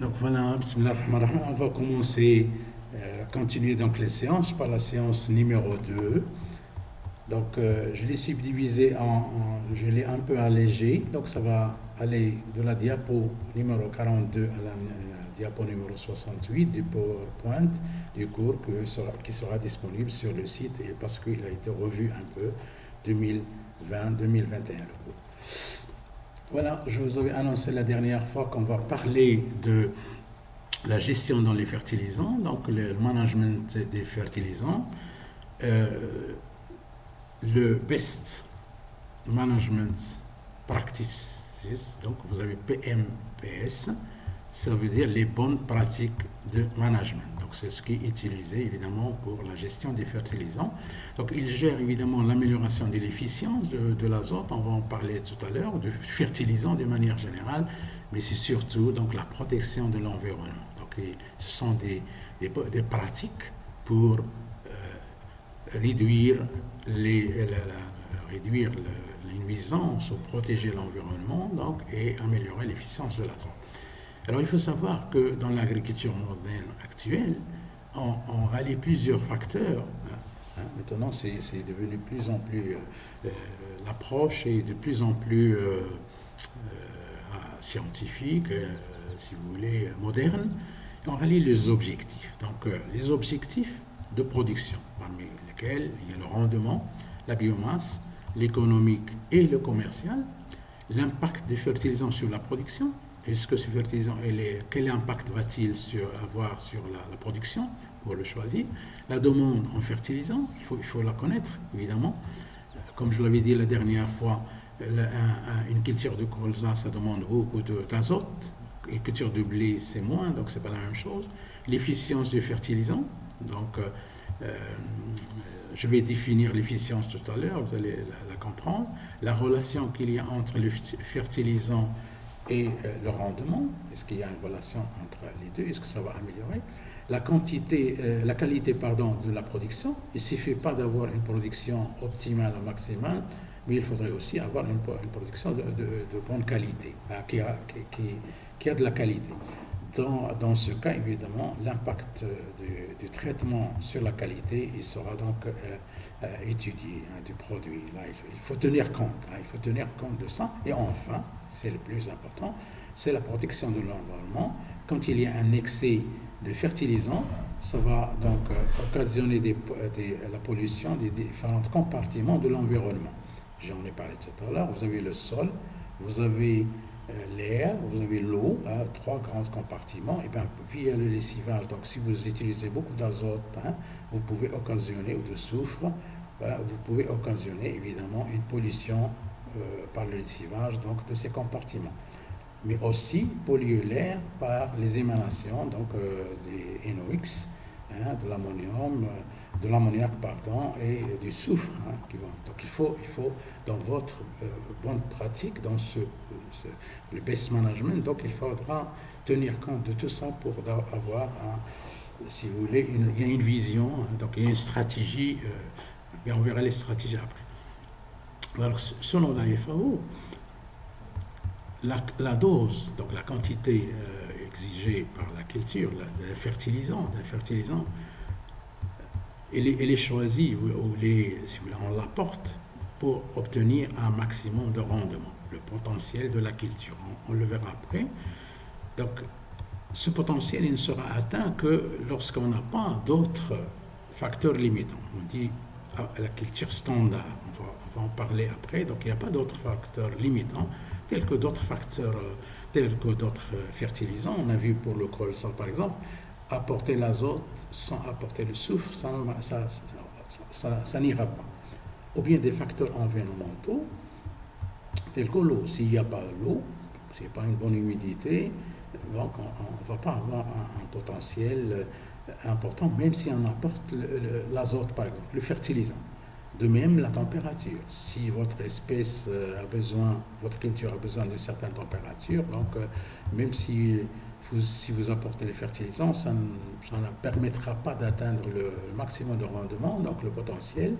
Donc voilà, bismillah ar-Rahman ar-Rahim. On va commencer, continuer donc les séances par la séance numéro 2. Donc je l'ai subdivisé je l'ai un peu allégé, donc ça va aller de la diapo numéro 42 à la diapo numéro 68 du PowerPoint du cours qui sera disponible sur le site, et parce qu'il a été revu un peu 2020-2021 le cours. Voilà, je vous avais annoncé la dernière fois qu'on va parler de la gestion dans les fertilisants, donc le management des fertilisants, le Best Management Practices, donc vous avez PMPS, ça veut dire les bonnes pratiques de management. Donc c'est ce qui est utilisé évidemment pour la gestion des fertilisants. Donc il gère évidemment l'amélioration de l'efficience de l'azote, on va en parler tout à l'heure, de fertilisants de manière générale, mais c'est surtout donc la protection de l'environnement. Donc ce sont des pratiques pour réduire les nuisances ou protéger l'environnement, donc, et améliorer l'efficience de l'azote. Alors il faut savoir que dans l'agriculture moderne actuelle, on rallie plusieurs facteurs. Maintenant, c'est devenu de plus en plus, l'approche est de plus en plus scientifique, si vous voulez, moderne. Et on rallie les objectifs. Donc les objectifs de production, parmi lesquels il y a le rendement, la biomasse, l'économique et le commercial, l'impact des fertilisants sur la production. Est-ce que ce fertilisant, quel impact va-t-il avoir sur la production, pour le choisir? La demande en fertilisant, il faut la connaître, évidemment. Comme je l'avais dit la dernière fois, une culture de colza, ça demande beaucoup d'azote. Une culture de blé, c'est moins, donc c'est pas la même chose. L'efficience du fertilisant, donc je vais définir l'efficience tout à l'heure, vous allez la comprendre. La relation qu'il y a entre le fertilisant et le rendement, est-ce qu'il y a une relation entre les deux, est-ce que ça va améliorer la quantité, la qualité de la production. Il ne suffit pas d'avoir une production optimale au maximum, mais il faudrait aussi avoir une production de bonne qualité, qui a de la qualité. Dans ce cas, évidemment, l'impact du traitement sur la qualité, il sera donc étudié, du produit. Là, il faut tenir compte, il faut tenir compte de ça. Et enfin, c'est le plus important, c'est la protection de l'environnement. Quand il y a un excès de fertilisants, ça va donc occasionner la pollution des différents compartiments de l'environnement. J'en ai parlé tout à l'heure. Vous avez le sol, vous avez l'air, vous avez l'eau, trois grands compartiments, et bien via le lessivage, donc si vous utilisez beaucoup d'azote, vous pouvez occasionner, ou de soufre, vous pouvez occasionner évidemment une pollution par le lessivage donc, de ces compartiments. Mais aussi polluer l'air par les émanations donc, des NOx, de l'ammoniac, et du soufre. Donc il faut dans votre bonne pratique, dans le best management, donc il faudra tenir compte de tout ça pour avoir, si vous voulez, il y a une vision, donc il y a une stratégie, et on verra les stratégies après. Alors selon la FAO, la dose, donc la quantité exigée par la culture d'un fertilisant, elle est choisie, si vous voulez, on l'apporte pour obtenir un maximum de rendement, le potentiel de la culture. On le verra après. Donc, ce potentiel, il ne sera atteint que lorsqu'on n'a pas d'autres facteurs limitants. On dit la culture standard, on va en parler après. Donc, il n'y a pas d'autres facteurs limitants, tels que d'autres fertilisants. On a vu pour le colza, par exemple, apporter l'azote sans apporter le soufre, ça n'ira pas. Ou bien des facteurs environnementaux, tels que l'eau. S'il n'y a pas l'eau, s'il n'y a pas une bonne humidité, donc on ne va pas avoir un potentiel important, même si on apporte l'azote, par exemple, le fertilisant. De même, la température. Si votre espèce votre culture a besoin d'une certaine température, donc même si vous apportez les fertilisants, ça ne permettra pas d'atteindre le maximum de rendement, donc le potentiel,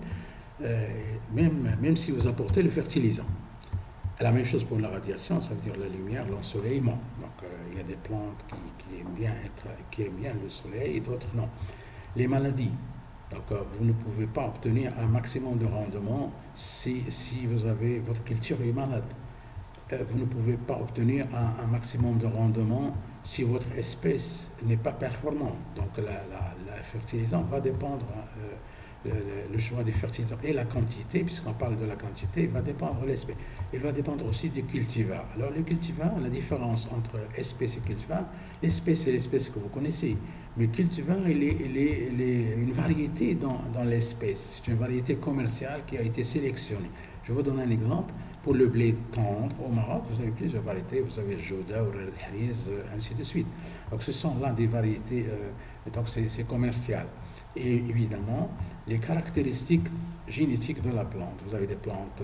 même si vous apportez le fertilisant. La même chose pour la radiation, ça veut dire la lumière, l'ensoleillement. Donc il y a des plantes qui aiment bien le soleil et d'autres non. Les maladies. Donc vous ne pouvez pas obtenir un maximum de rendement si votre culture est malade. Vous ne pouvez pas obtenir un maximum de rendement si votre espèce n'est pas performante. Donc la fertilisation va dépendre, le choix des fertilisants et la quantité, puisqu'on parle de la quantité, va dépendre de l'espèce. Il va dépendre aussi du cultivar. Alors le cultivar, la différence entre espèce et cultivar, l'espèce c'est l'espèce que vous connaissez. Mais cultivar, il est une variété dans l'espèce. C'est une variété commerciale qui a été sélectionnée. Je vais vous donner un exemple. Pour le blé tendre au Maroc, vous avez plusieurs variétés. Vous avez le Jouda, ou le Hariz, ainsi de suite. Donc ce sont là des variétés, donc c'est commercial. Et évidemment, les caractéristiques génétiques de la plante. Vous avez des plantes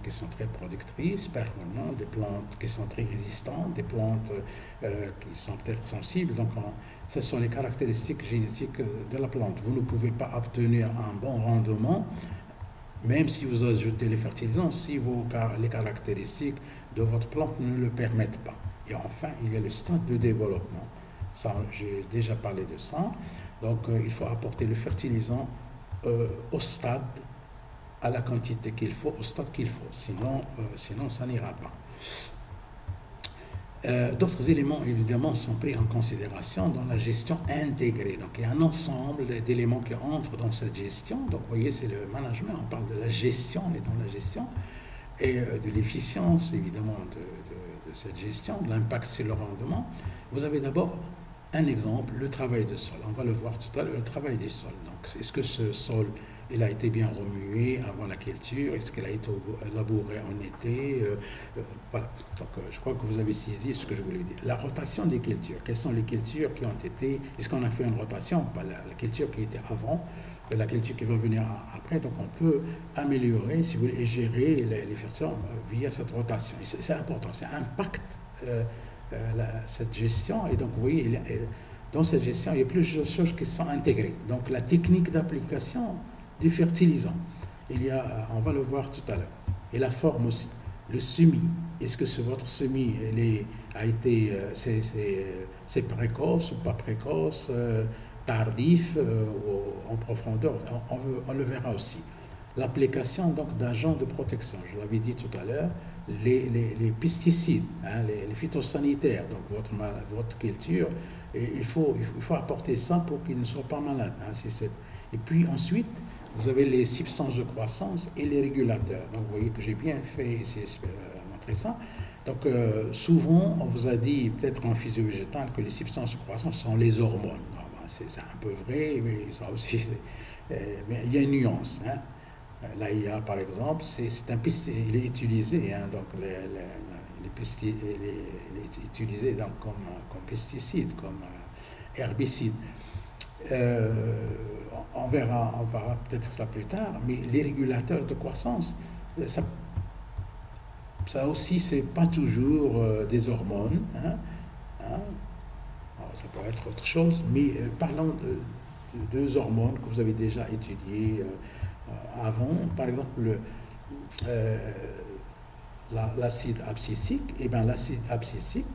qui sont très productrices, performantes, des plantes qui sont très résistantes, des plantes qui sont peut-être sensibles. Donc ce sont les caractéristiques génétiques de la plante. Vous ne pouvez pas obtenir un bon rendement même si vous ajoutez les fertilisants, si les caractéristiques de votre plante ne le permettent pas. Et enfin, il y a le stade de développement. Ça, j'ai déjà parlé de ça. Donc, il faut apporter le fertilisant au stade, à la quantité qu'il faut, au stade qu'il faut. Sinon ça n'ira pas. D'autres éléments, évidemment, sont pris en considération dans la gestion intégrée. Donc, il y a un ensemble d'éléments qui entrent dans cette gestion. Donc, vous voyez, c'est le management. On parle de la gestion, on est dans la gestion, et de l'efficience, évidemment, de cette gestion, de l'impact sur le rendement. Vous avez d'abord un exemple, le travail du sol. On va le voir tout à l'heure, le travail du sol. Donc, est-ce que ce sol, il a été bien remué avant la culture? Est-ce qu'il a été labouré en été? Voilà. Donc, je crois que vous avez saisi ce que je voulais dire. La rotation des cultures. Quelles sont les cultures qui ont été... Est-ce qu'on a fait une rotation? Pas la culture qui était avant, la culture qui va venir après. Donc, on peut améliorer, si vous voulez, et gérer les fertilisants via cette rotation. C'est important. Ça impacte cette gestion. Et donc, vous voyez, dans cette gestion, il y a plusieurs choses qui sont intégrées. Donc, la technique d'application du fertilisant. On va le voir tout à l'heure. Et la forme aussi. Le semis. Est-ce que votre semis c'est précoce ou pas précoce, tardif ou en profondeur? On le verra aussi. L'application donc d'agents de protection. Je l'avais dit tout à l'heure. Les pesticides, les phytosanitaires. Donc votre culture, il faut apporter ça pour qu'il ne soit pas malade. Et puis ensuite, vous avez les substances de croissance et les régulateurs. Donc, vous voyez que j'ai bien fait ici montrer ça. Donc, souvent, on vous a dit, peut-être en physio-végétal, que les substances de croissance sont les hormones. C'est un peu vrai, mais ça aussi, mais il y a une nuance. L'AIA, par exemple, il est utilisé, donc il est utilisé donc, comme pesticide, comme herbicide. On verra peut-être ça plus tard, mais les régulateurs de croissance, ça aussi, c'est pas toujours des hormones. Alors, ça peut être autre chose, mais parlons de deux hormones que vous avez déjà étudiées avant. Par exemple, l'acide abscisique. Et bien, l'acide abscisique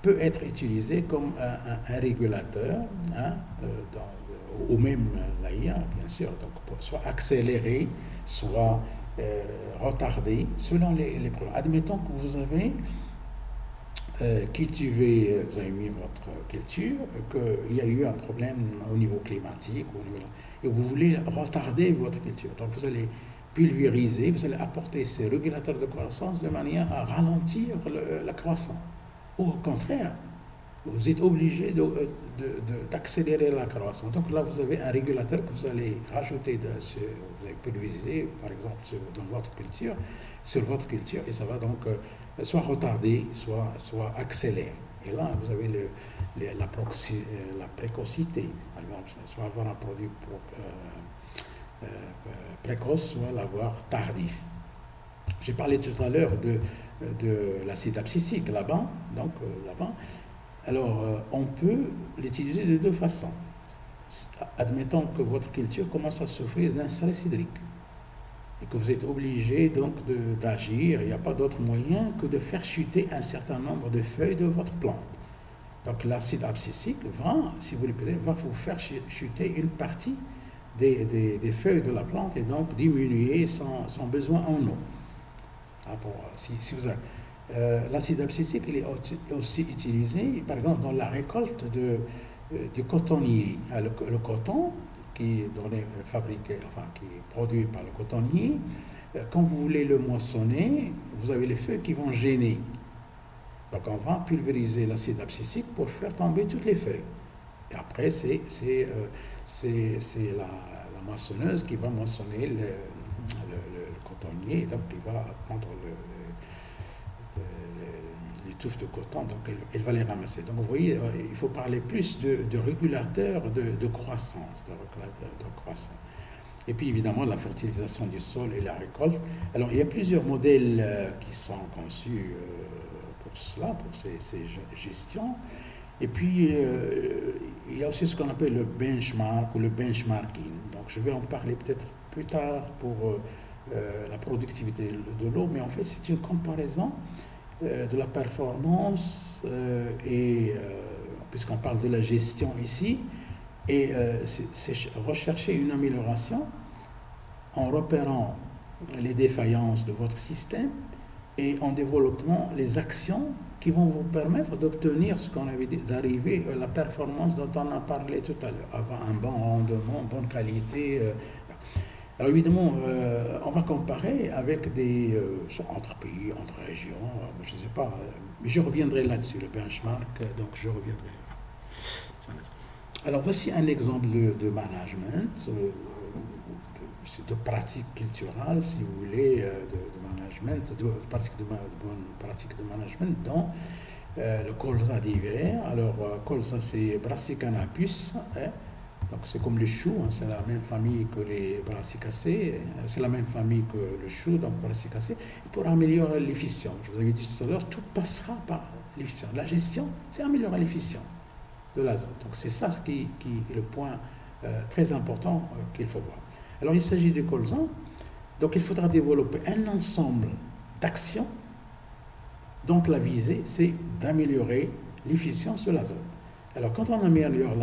peut être utilisé comme un régulateur, ou même l'AIA, bien sûr, donc soit accéléré, soit retardé, selon les problèmes. Admettons que vous avez cultivé, vous avez mis votre culture, qu'il y a eu un problème au niveau climatique, et vous voulez retarder votre culture. Donc vous allez pulvériser, vous allez apporter ces régulateurs de croissance de manière à ralentir la croissance. Ou au contraire, vous êtes obligé d'accélérer la croissance. Donc là, vous avez un régulateur que vous allez rajouter, vous allez pulvériser, par exemple, sur votre culture, et ça va donc soit retarder, soit accélérer. Et là, vous avez la précocité, par exemple, soit avoir un produit précoce, soit l'avoir tardif. J'ai parlé tout à l'heure de l'acide abscisique là-bas, donc là-bas. Alors, on peut l'utiliser de deux façons. Admettons que votre culture commence à souffrir d'un stress hydrique. et que vous êtes obligé donc d'agir. Il n'y a pas d'autre moyen que de faire chuter un certain nombre de feuilles de votre plante. Donc l'acide abscisique va, si vous le plaît, va vous faire chuter une partie des feuilles de la plante et donc diminuer son besoin en eau. Si vous avez, l'acide abscisique, il est aussi utilisé, par exemple, dans la récolte du cotonnier. Le coton, qui est fabriqué, enfin, qui est produit par le cotonnier, quand vous voulez le moissonner, vous avez les feuilles qui vont gêner. Donc on va pulvériser l'acide abscisique pour faire tomber toutes les feuilles. Et après, c'est la moissonneuse qui va moissonner le cotonnier, et donc qui va prendre les touffes de coton, donc elle va les ramasser. Donc vous voyez, il faut parler plus de régulateurs de croissance, Et puis évidemment la fertilisation du sol et la récolte. Alors il y a plusieurs modèles qui sont conçus pour cela, pour ces gestions. Et puis il y a aussi ce qu'on appelle le benchmark ou le benchmarking. Donc je vais en parler peut-être plus tard pour la productivité de l'eau, mais en fait c'est une comparaison de la performance puisqu'on parle de la gestion ici, et c'est rechercher une amélioration en repérant les défaillances de votre système et en développant les actions qui vont vous permettre d'obtenir ce qu'on avait dit, d'arriver à la performance dont on a parlé tout à l'heure, avoir un bon rendement, bonne qualité. Alors évidemment, on va comparer avec entre pays, entre régions, je ne sais pas, mais je reviendrai là-dessus, le benchmark, donc je reviendrai. Alors voici un exemple de management, de pratique culturelle, si vous voulez, de management, de pratique de management dans le colza d'hiver. Alors colza, c'est Brassicana apus, donc c'est comme le chou, c'est la même famille que les brassicacées, c'est la même famille que le chou, donc brassicacées. Pour améliorer l'efficience, je vous avais dit tout à l'heure, tout passera par l'efficience. La gestion, c'est améliorer l'efficience de l'azote. Donc c'est ça ce qui est le point très important qu'il faut voir. Alors il s'agit du colza, donc il faudra développer un ensemble d'actions dont la visée, c'est d'améliorer l'efficience de l'azote. Alors, quand on améliore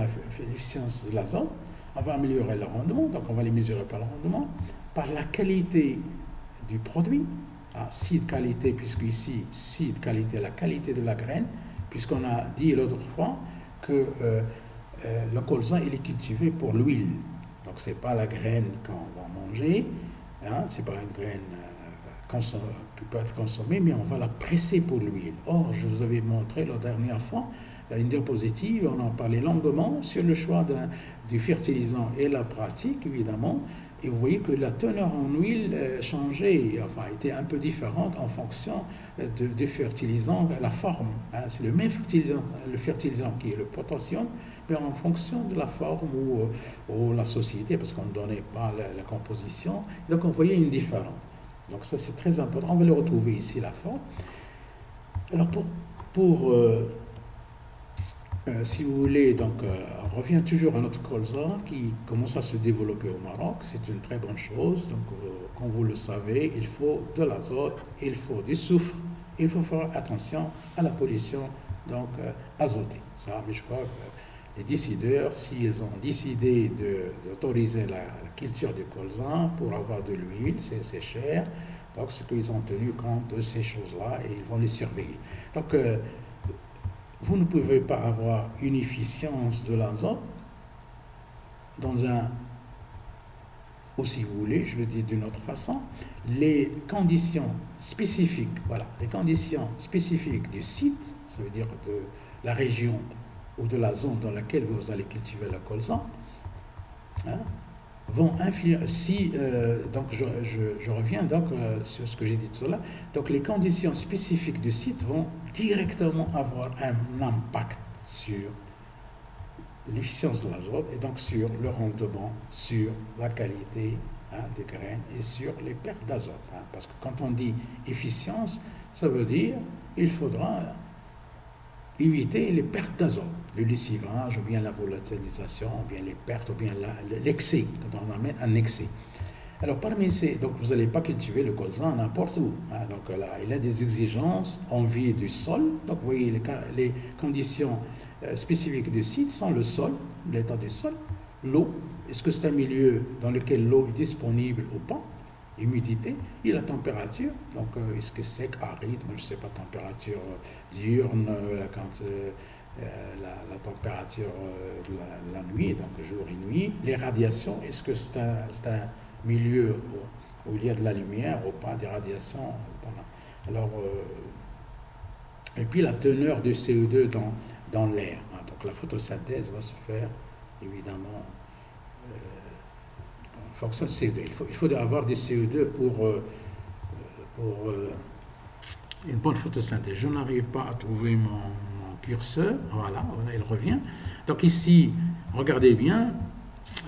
l'efficience de l'azote, on va améliorer le rendement, donc on va les mesurer par le rendement, par la qualité du produit, seed qualité, puisque ici, seed qualité, la qualité de la graine, puisqu'on a dit l'autre fois que le colza, il est cultivé pour l'huile. Donc, ce n'est pas la graine qu'on va manger, ce n'est pas une graine qui peut être consommée, mais on va la presser pour l'huile. Or, je vous avais montré la dernière fois, une diapositive, on en parlait longuement sur le choix du fertilisant et la pratique, évidemment, et vous voyez que la teneur en huile changeait, enfin, était un peu différente en fonction du fertilisant, la forme. C'est le même fertilisant, le fertilisant qui est le potassium, mais en fonction de la forme ou la société, parce qu'on ne donnait pas la composition, donc on voyait une différence. Donc ça, c'est très important. On va le retrouver ici, la forme. Alors, si vous voulez, donc, on revient toujours à notre colza qui commence à se développer au Maroc. C'est une très bonne chose. Donc, comme vous le savez, il faut de l'azote, il faut du soufre, il faut faire attention à la pollution donc, azotée. Ça, mais je crois que les décideurs, s'ils ont décidé d'autoriser la culture du colza pour avoir de l'huile, c'est cher. Donc, c'est qu'ils ont tenu compte de ces choses-là et ils vont les surveiller. Donc, vous ne pouvez pas avoir une efficience de l'azote dans ou si vous voulez, je le dis d'une autre façon, les conditions spécifiques, les conditions spécifiques du site, ça veut dire de la région ou de la zone dans laquelle vous allez cultiver le colza, vont influer. Donc je reviens donc sur ce que j'ai dit tout à l'heure. Donc les conditions spécifiques du site vont directement avoir un impact sur l'efficience de l'azote et donc sur le rendement, sur la qualité des graines et sur les pertes d'azote. Parce que quand on dit efficience, ça veut dire il faudra éviter les pertes d'azote, le lessivage, ou bien la volatilisation, ou bien les pertes, ou bien l'excès, quand on amène un excès. Alors, parmi ces, donc vous n'allez pas cultiver le colza n'importe où, hein. Donc là, il a des exigences en vie du sol. Donc, vous voyez, les conditions spécifiques du site sont le sol, l'état du sol, l'eau. Est-ce que c'est un milieu dans lequel l'eau est disponible ou pas? Humidité et la température. Donc, est-ce que c'est sec, aride? Moi, je ne sais pas, température diurne, la température de la nuit, donc jour et nuit. Les radiations, est-ce que c'est un milieu où il y a de la lumière ou pas, des radiations? Voilà. Alors, et puis la teneur du CO2 dans l'air, hein. Donc la photosynthèse va se faire évidemment en fonction du CO2. Il faut avoir du CO2 pour une bonne photosynthèse. Je n'arrive pas à trouver mon curseur. Voilà, il revient. Donc ici, regardez bien,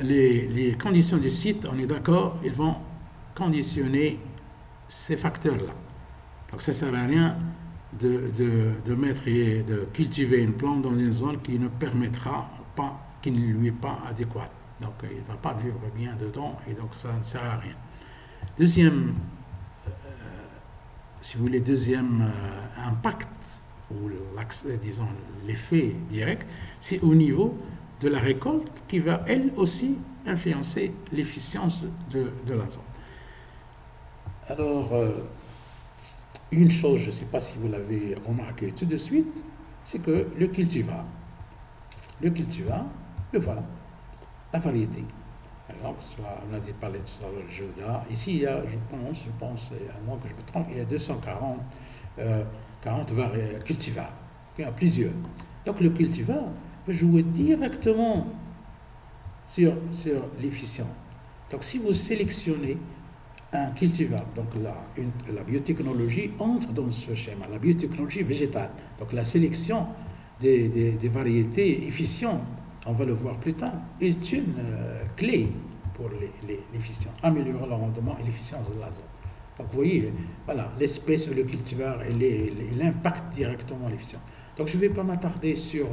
les conditions du site, on est d'accord, ils vont conditionner ces facteurs-là. Donc ça ne sert à rien de mettre et de cultiver une plante dans une zone qui ne permettra pas, qui ne lui est pas adéquate. Donc il ne va pas vivre bien dedans et donc ça ne sert à rien. Deuxième, si vous voulez, deuxième impact, ou disons l'effet direct, c'est au niveau de la récolte qui va elle aussi influencer l'efficience de l'azote. Alors, une chose, je ne sais pas si vous l'avez remarqué tout de suite, c'est que le cultivar, le voilà, la variété. Par exemple, on a parlé tout à l'heure de Joda. Ici, il y a, je pense, à moins que je me trompe, il y a 240 cultivars. Il y en a plusieurs. Donc le cultivar peut jouer directement sur l'efficience. Donc si vous sélectionnez un cultivar, donc la biotechnologie entre dans ce schéma, la biotechnologie végétale, donc la sélection des variétés efficientes, on va le voir plus tard, est une clé pour l'efficience, améliorer le rendement et l'efficience de l'azote. Donc vous voyez, voilà, l'espèce, le cultivar, il impacte directement l'efficience. Donc je ne vais pas m'attarder sur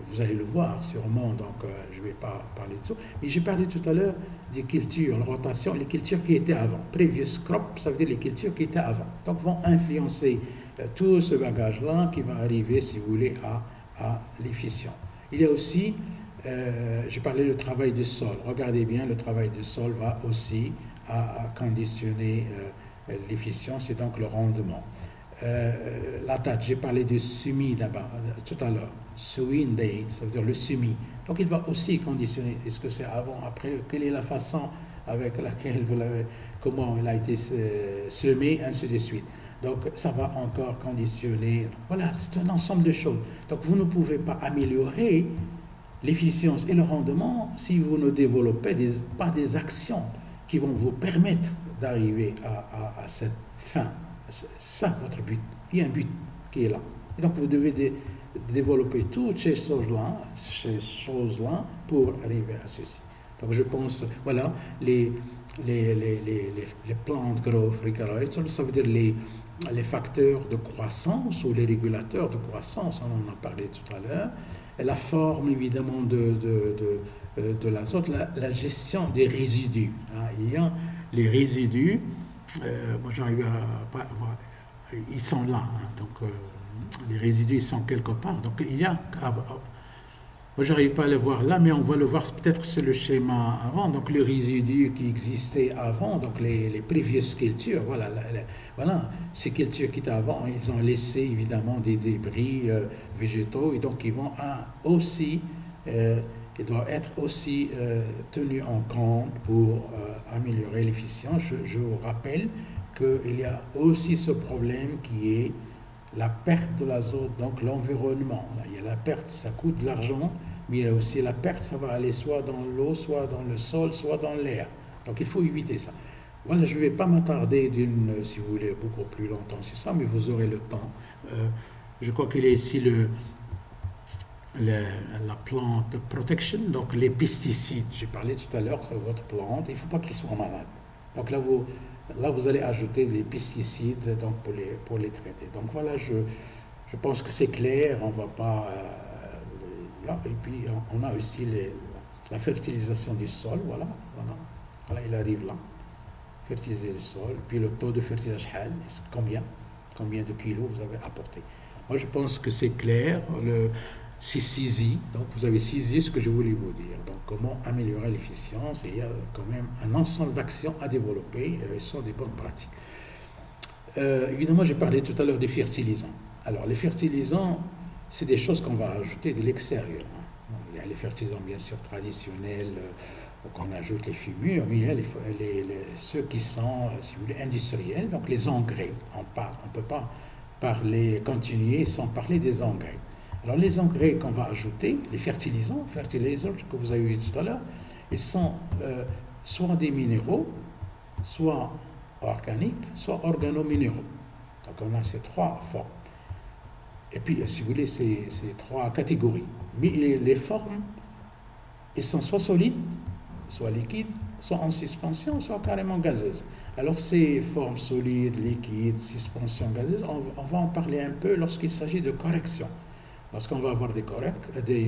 vous allez le voir sûrement, donc je ne vais pas parler de ça. Mais j'ai parlé tout à l'heure des cultures, la rotation, les cultures qui étaient avant. Previous crop, ça veut dire les cultures qui étaient avant. Donc vont influencer tout ce bagage-là qui va arriver, si vous voulez, à l'efficience. Il y a aussi, j'ai parlé du travail du sol. Regardez bien, le travail du sol va aussi à conditionner l'efficience et donc le rendement. La date, j'ai parlé du semis d'abord, tout à l'heure. Sowing date, ça veut dire le semis. Donc il va aussi conditionner, est-ce que c'est avant, après, quelle est la façon avec laquelle comment il a été semé, ainsi de suite. Donc ça va encore conditionner. Voilà, c'est un ensemble de choses. Donc vous ne pouvez pas améliorer l'efficience et le rendement si vous ne développez pas des actions qui vont vous permettre d'arriver à cette fin. C'est ça votre but. Il y a un but qui est là. Et donc vous devez développer toutes ces choses-là pour arriver à ceci. Donc je pense, voilà, les plantes growth regulators, ça veut dire les facteurs de croissance ou les régulateurs de croissance, on en a parlé tout à l'heure, et la forme évidemment de l'azote, la gestion des résidus. Hein. Il y a les résidus, moi j'arrive à voir, ils sont là, hein, donc les résidus ils sont quelque part, donc il y a, moi j'arrive pas à le voir là, mais on va le voir peut-être sur le schéma avant, donc les résidus qui existaient avant, donc les previous cultures, voilà, voilà, ces cultures qui étaient avant, ils ont laissé évidemment des débris végétaux, et donc ils vont aussi il doit être aussi tenu en compte pour améliorer l'efficience. Je vous rappelle qu'il y a aussi ce problème qui est la perte de l'azote, donc l'environnement. Il y a la perte, ça coûte de l'argent, mais il y a aussi la perte, ça va aller soit dans l'eau, soit dans le sol, soit dans l'air. Donc il faut éviter ça. Voilà, je ne vais pas m'attarder si vous voulez, beaucoup plus longtemps sur ça, mais vous aurez le temps. Je crois qu'il y a ici la plante protection, donc les pesticides. J'ai parlé tout à l'heure sur votre plante, il ne faut pas qu'ils soient malades. Donc là, vous allez ajouter les pesticides donc pour les traiter. Donc voilà, je pense que c'est clair, on ne va pas... et puis on a aussi la fertilisation du sol, voilà. Voilà, il arrive là, fertiliser le sol, puis le taux de fertilisation, combien de kilos vous avez apporté. Moi, je pense que c'est clair, c'est saisi, donc vous avez saisi ce que je voulais vous dire. Donc, comment améliorer l'efficience, et il y a quand même un ensemble d'actions à développer, et ce sont des bonnes pratiques. Évidemment, j'ai parlé tout à l'heure des fertilisants. Alors, les fertilisants, c'est des choses qu'on va ajouter de l'extérieur. Il y a les fertilisants, bien sûr, traditionnels, qu'on ajoute les fumures, mais il y a ceux qui sont, si vous voulez, industriels, donc les engrais. On ne peut pas continuer sans parler des engrais. Alors, les engrais qu'on va ajouter, les fertilisants que vous avez vu tout à l'heure, ils sont soit des minéraux, soit organiques, soit organominéraux. Donc, on a ces trois formes. Et puis, si vous voulez, ces trois catégories. Mais les formes, elles sont soit solides, soit liquides, soit en suspension, soit carrément gazeuses. Alors, ces formes solides, liquides, suspension gazeuse, on va en parler un peu lorsqu'il s'agit de correction. Lorsqu'on va avoir des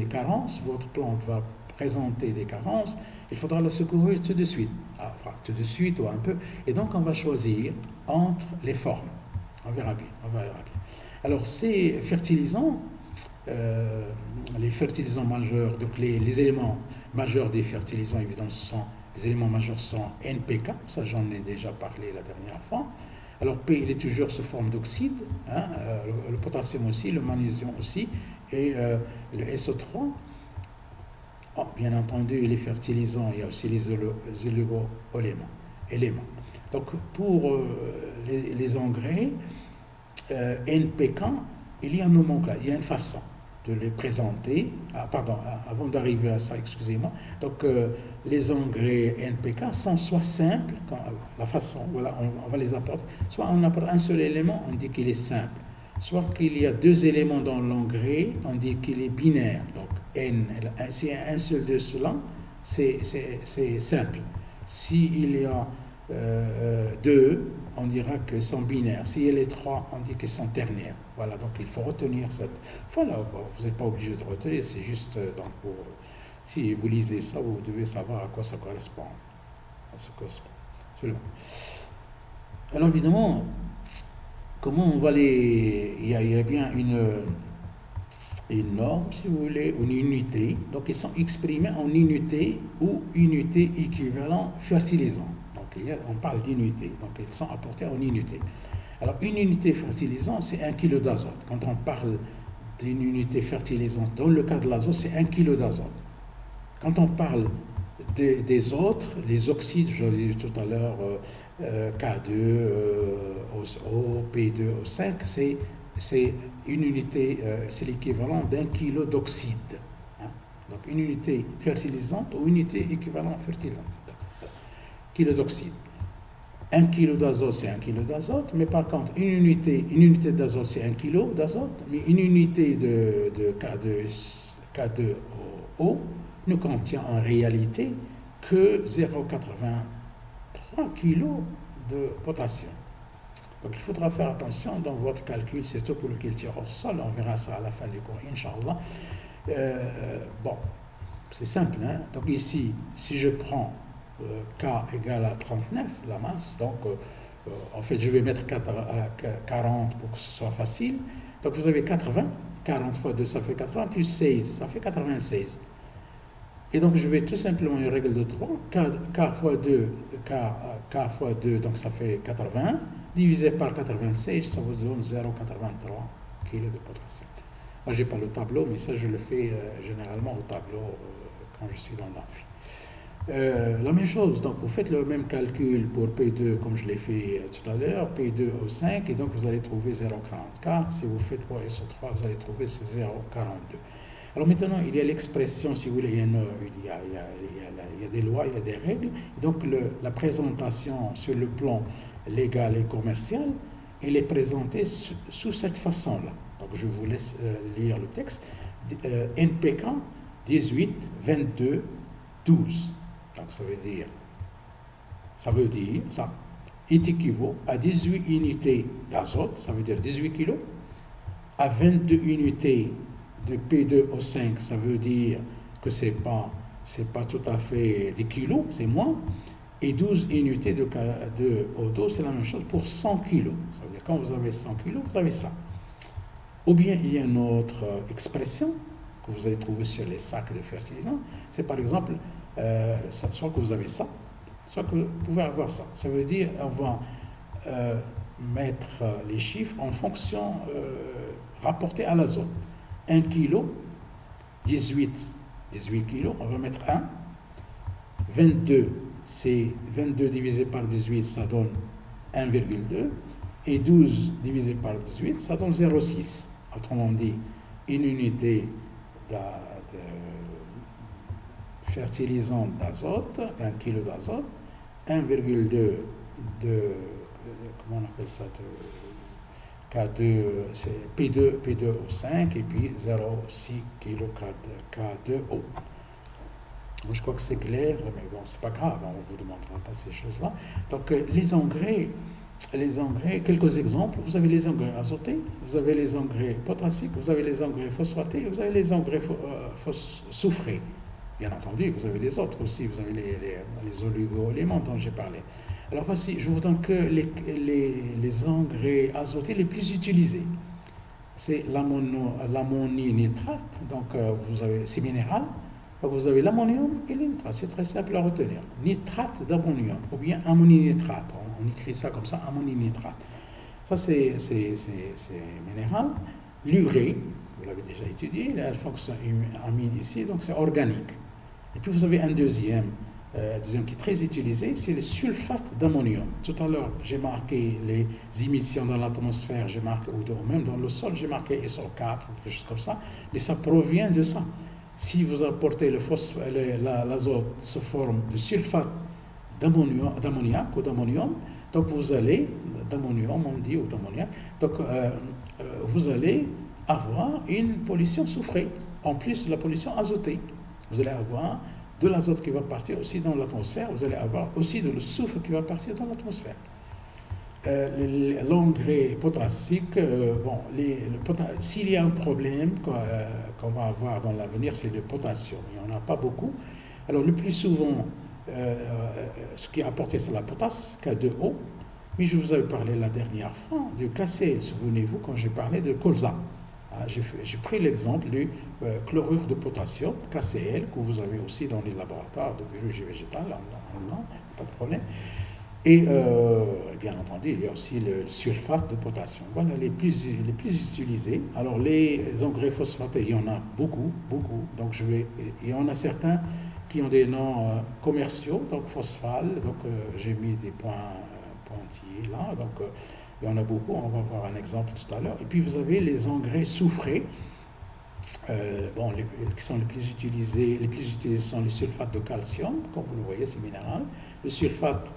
carences, votre plante va présenter des carences, il faudra la secourir tout de suite. Enfin, tout de suite ou un peu. Et donc, on va choisir entre les formes. On verra bien. Alors, ces fertilisants, les fertilisants majeurs, donc les éléments majeurs des fertilisants, évidemment, les éléments majeurs sont NPK, ça j'en ai déjà parlé la dernière fois. Alors P, il est toujours sous forme d'oxyde, le potassium aussi, le magnésium aussi, et le SO3. Oh, bien entendu, les fertilisants, il y a aussi les oligo-éléments. Donc pour les engrais, NPK, il y a un nomenclature, il y a une façon de les présenter. Avant d'arriver à ça, excusez-moi. Donc, les engrais NPK sont soit simples, la façon, voilà, on va les apporter, soit on apporte un seul élément, on dit qu'il est simple. Soit qu'il y a deux éléments dans l'engrais, on dit qu'il est binaire. Donc, s'il y a un seul de cela, c'est simple. S'il y a deux, on dira qu'ils sont binaires. S'il y a les trois, on dit qu'ils sont ternaires. Voilà, donc il faut retenir cette... Voilà, vous n'êtes pas obligé de retenir, c'est juste donc pour... Si vous lisez ça, vous devez savoir à quoi ça correspond. Absolument. Alors évidemment, comment on va les... Il y a bien une norme, si vous voulez, une unité. Donc ils sont exprimés en unité ou unité équivalent fertilisant. On parle d'unité, donc ils sont apportés en unité. Alors, une unité fertilisante, c'est 1 kg d'azote. Quand on parle d'une unité fertilisante, dans le cas de l'azote, c'est 1 kg d'azote. Quand on parle des autres, les oxydes, je l'ai dit tout à l'heure, K2, O, P2, O5, c'est une unité, c'est l'équivalent d'1 kg d'oxyde. Donc, une unité fertilisante ou unité équivalent fertilisante. Kilo d'oxyde. 1 kg d'azote, c'est 1 kg d'azote, mais par contre, une unité d'azote, c'est 1 kg d'azote, mais une unité de K2O ne contient en réalité que 0,83 kg de potassium. Donc il faudra faire attention dans votre calcul, c'est tout pour le culture hors sol, on verra ça à la fin du cours, Inch'Allah. Bon, c'est simple, hein? Donc ici, si je prends K égale à 39, la masse, donc en fait je vais mettre 40 pour que ce soit facile. Donc vous avez 80, 40 fois 2 ça fait 80, plus 16, ça fait 96. Et donc je vais tout simplement une règle de 3, K fois 2, donc ça fait 80, divisé par 96, ça vous donne 0,83 kg de potassium. Moi je n'ai pas le tableau, mais ça je le fais généralement au tableau quand je suis dans l'amphi. La même chose, donc vous faites le même calcul pour P2 comme je l'ai fait tout à l'heure, P2 au 5, et donc vous allez trouver 0,44. Si vous faites pour SO3, vous allez trouver 0,42. Alors maintenant, il y a l'expression, si vous voulez, il y a des lois, il y a des règles. Et donc la présentation sur le plan légal et commercial, elle est présentée sous cette façon-là. Donc je vous laisse lire le texte. NPK 18, 22, 12. Donc ça est équivaut à 18 unités d'azote, ça veut dire 18 kg, à 22 unités de P2O5, ça veut dire que c'est pas tout à fait des kilos, c'est moins, Et 12 unités de O2, c'est la même chose pour 100 kg. Ça veut dire quand vous avez 100 kg, vous avez ça. Ou bien il y a une autre expression que vous allez trouver sur les sacs de fertilisants. C'est par exemple, soit que vous avez ça, soit que vous pouvez avoir ça. Ça veut dire on va mettre les chiffres en fonction rapportés à l'azote. 1 kg, 18 kg, on va mettre 1. 22, c'est 22 divisé par 18, ça donne 1,2. Et 12 divisé par 18, ça donne 0,6. Autrement dit, une unité de fertilisant d'azote, 1 kg d'azote, 1,2 de, comment on appelle ça, K2, c'est P2O5 et puis 0,6 kg K2O. Moi, je crois que c'est clair, mais bon, c'est pas grave, on ne vous demandera pas ces choses-là. Donc, les engrais, quelques exemples, vous avez les engrais azotés, vous avez les engrais potassiques, vous avez les engrais phosphatés, vous avez les engrais soufrés. Bien entendu, vous avez les autres aussi, vous avez les oligo-éléments dont j'ai parlé. Alors voici, je vous donne que les engrais azotés les plus utilisés. C'est l'ammoninitrate, donc vous avez, c'est minéral. Donc vous avez l'ammonium et le nitrate, c'est très simple à retenir. Nitrate d'ammonium, ou bien ammoninitrate, on écrit ça comme ça, ammoninitrate. Ça c'est minéral. L'urée, vous l'avez déjà étudié, la fonction amine ici, donc c'est organique. Et puis vous avez un deuxième qui est très utilisé, c'est le sulfate d'ammonium. Tout à l'heure, j'ai marqué les émissions dans l'atmosphère, j'ai marqué, ou même dans le sol, j'ai marqué SO4, ou quelque chose comme ça, et ça provient de ça. Si vous apportez l'azote sous forme de sulfate d'ammoniac ou d'ammonium, donc vous allez, d'ammonium on dit, ou d'ammoniac, donc vous allez avoir une pollution soufrée, en plus de la pollution azotée. Vous allez avoir de l'azote qui va partir aussi dans l'atmosphère, vous allez avoir aussi de le soufre qui va partir dans l'atmosphère. L'engrais potassique, s'il y a un problème qu'on va avoir dans l'avenir, c'est le potassium. Il n'y en a pas beaucoup. Alors, le plus souvent, ce qui est apporté, c'est la potasse, K2O. Mais je vous avais parlé la dernière fois du KCl. Souvenez-vous, quand j'ai parlé de colza. J'ai pris l'exemple du chlorure de potassium, KCl, que vous avez aussi dans les laboratoires de biologie végétale, pas de problème. Et bien entendu, il y a aussi le sulfate de potassium. Voilà les plus utilisés. Alors les engrais phosphatés, il y en a beaucoup. Donc il y en a certains qui ont des noms commerciaux, donc phosphal. Donc j'ai mis des points pointillés là. Donc il y en a beaucoup. On va voir un exemple tout à l'heure. Et puis vous avez les engrais soufrés. Qui sont les plus utilisés sont les sulfates de calcium, comme vous le voyez, c'est minéral. Le sulfate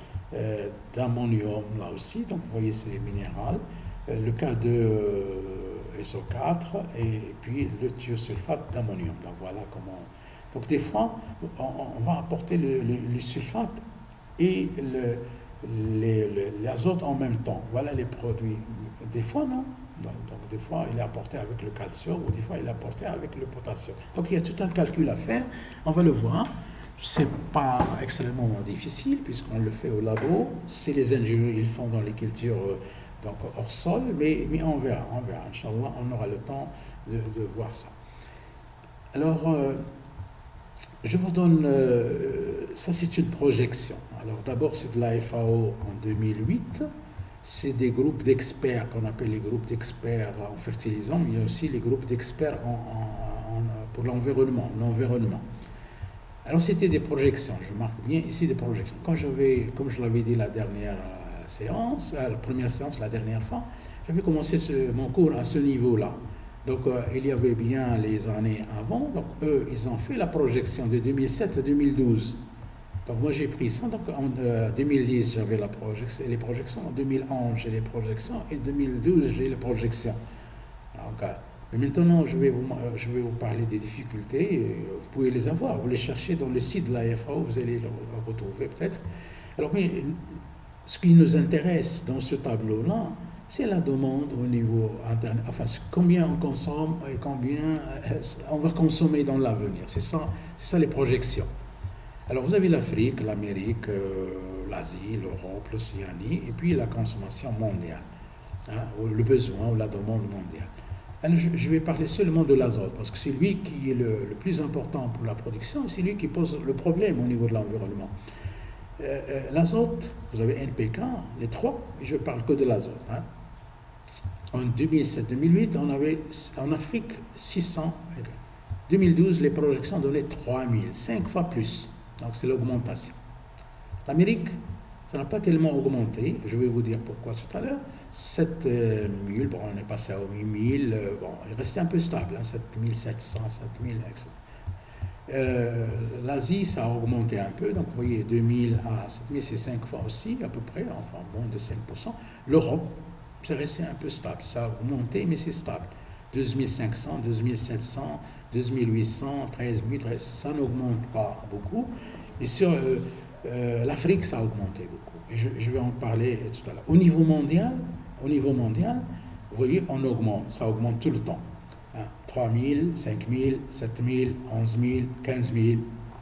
d'ammonium, là aussi, donc vous voyez, c'est minéral. Le K2SO4 et puis le thiosulfate d'ammonium. Donc voilà comment. Donc des fois, on va apporter le sulfate et l'azote en même temps. Voilà les produits. Des fois, non. Donc, des fois, il est apporté avec le calcium ou des fois, il est apporté avec le potassium. Donc, il y a tout un calcul à faire. On va le voir. Ce n'est pas extrêmement difficile puisqu'on le fait au labo. C'est les ingénieurs, ils font dans les cultures donc hors sol, mais on verra. Inch'Allah, on aura le temps de voir ça. Alors, je vous donne, ça c'est une projection. Alors d'abord, c'est de la FAO en 2008. C'est des groupes d'experts qu'on appelle les groupes d'experts en fertilisant, mais il y a aussi les groupes d'experts pour l'environnement. Alors c'était des projections, je marque bien ici des projections. Comme je l'avais dit la dernière séance, la première séance la dernière fois, j'avais commencé mon cours à ce niveau-là. Donc il y avait bien les années avant, donc eux ils ont fait la projection de 2007 à 2012. Donc moi j'ai pris ça, donc en 2010 j'avais les projections, en 2011 j'ai les projections et en 2012 j'ai les projections. Donc, mais maintenant je vais vous parler des difficultés, vous pouvez les avoir, vous les cherchez dans le site de la FAO, vous allez le retrouver peut-être. Alors mais ce qui nous intéresse dans ce tableau-là, c'est la demande au niveau interne, enfin combien on consomme et combien on va consommer dans l'avenir, c'est ça les projections. Alors vous avez l'Afrique, l'Amérique, l'Asie, l'Europe, l'Océanie, et puis la consommation mondiale, hein, le besoin ou la demande mondiale. Alors, je vais parler seulement de l'azote, parce que c'est lui qui est le plus important pour la production, c'est lui qui pose le problème au niveau de l'environnement. L'azote, vous avez NPK, les trois, je ne parle que de l'azote. Hein. En 2007-2008, on avait en Afrique 600. 2012, les projections donnaient 3000, 5 fois plus. Donc c'est l'augmentation. L'Amérique, ça n'a pas tellement augmenté, je vais vous dire pourquoi tout à l'heure. 7000, bon, on est passé à 8000, bon, il restait un peu stable, hein, 7700, 7000, etc. L'Asie, ça a augmenté un peu, donc vous voyez, 2000 à 7000, c'est 5 fois aussi, à peu près, enfin moins de 5%. L'Europe, c'est resté un peu stable, ça a augmenté, mais c'est stable. 2500, 2700, 2800, 13000, ça n'augmente pas beaucoup. Et sur l'Afrique, ça a augmenté beaucoup. Et je vais en parler tout à l'heure. Au niveau mondial, vous voyez, on augmente, ça augmente tout le temps. 3000, 5000, 7000, 11000, 15000,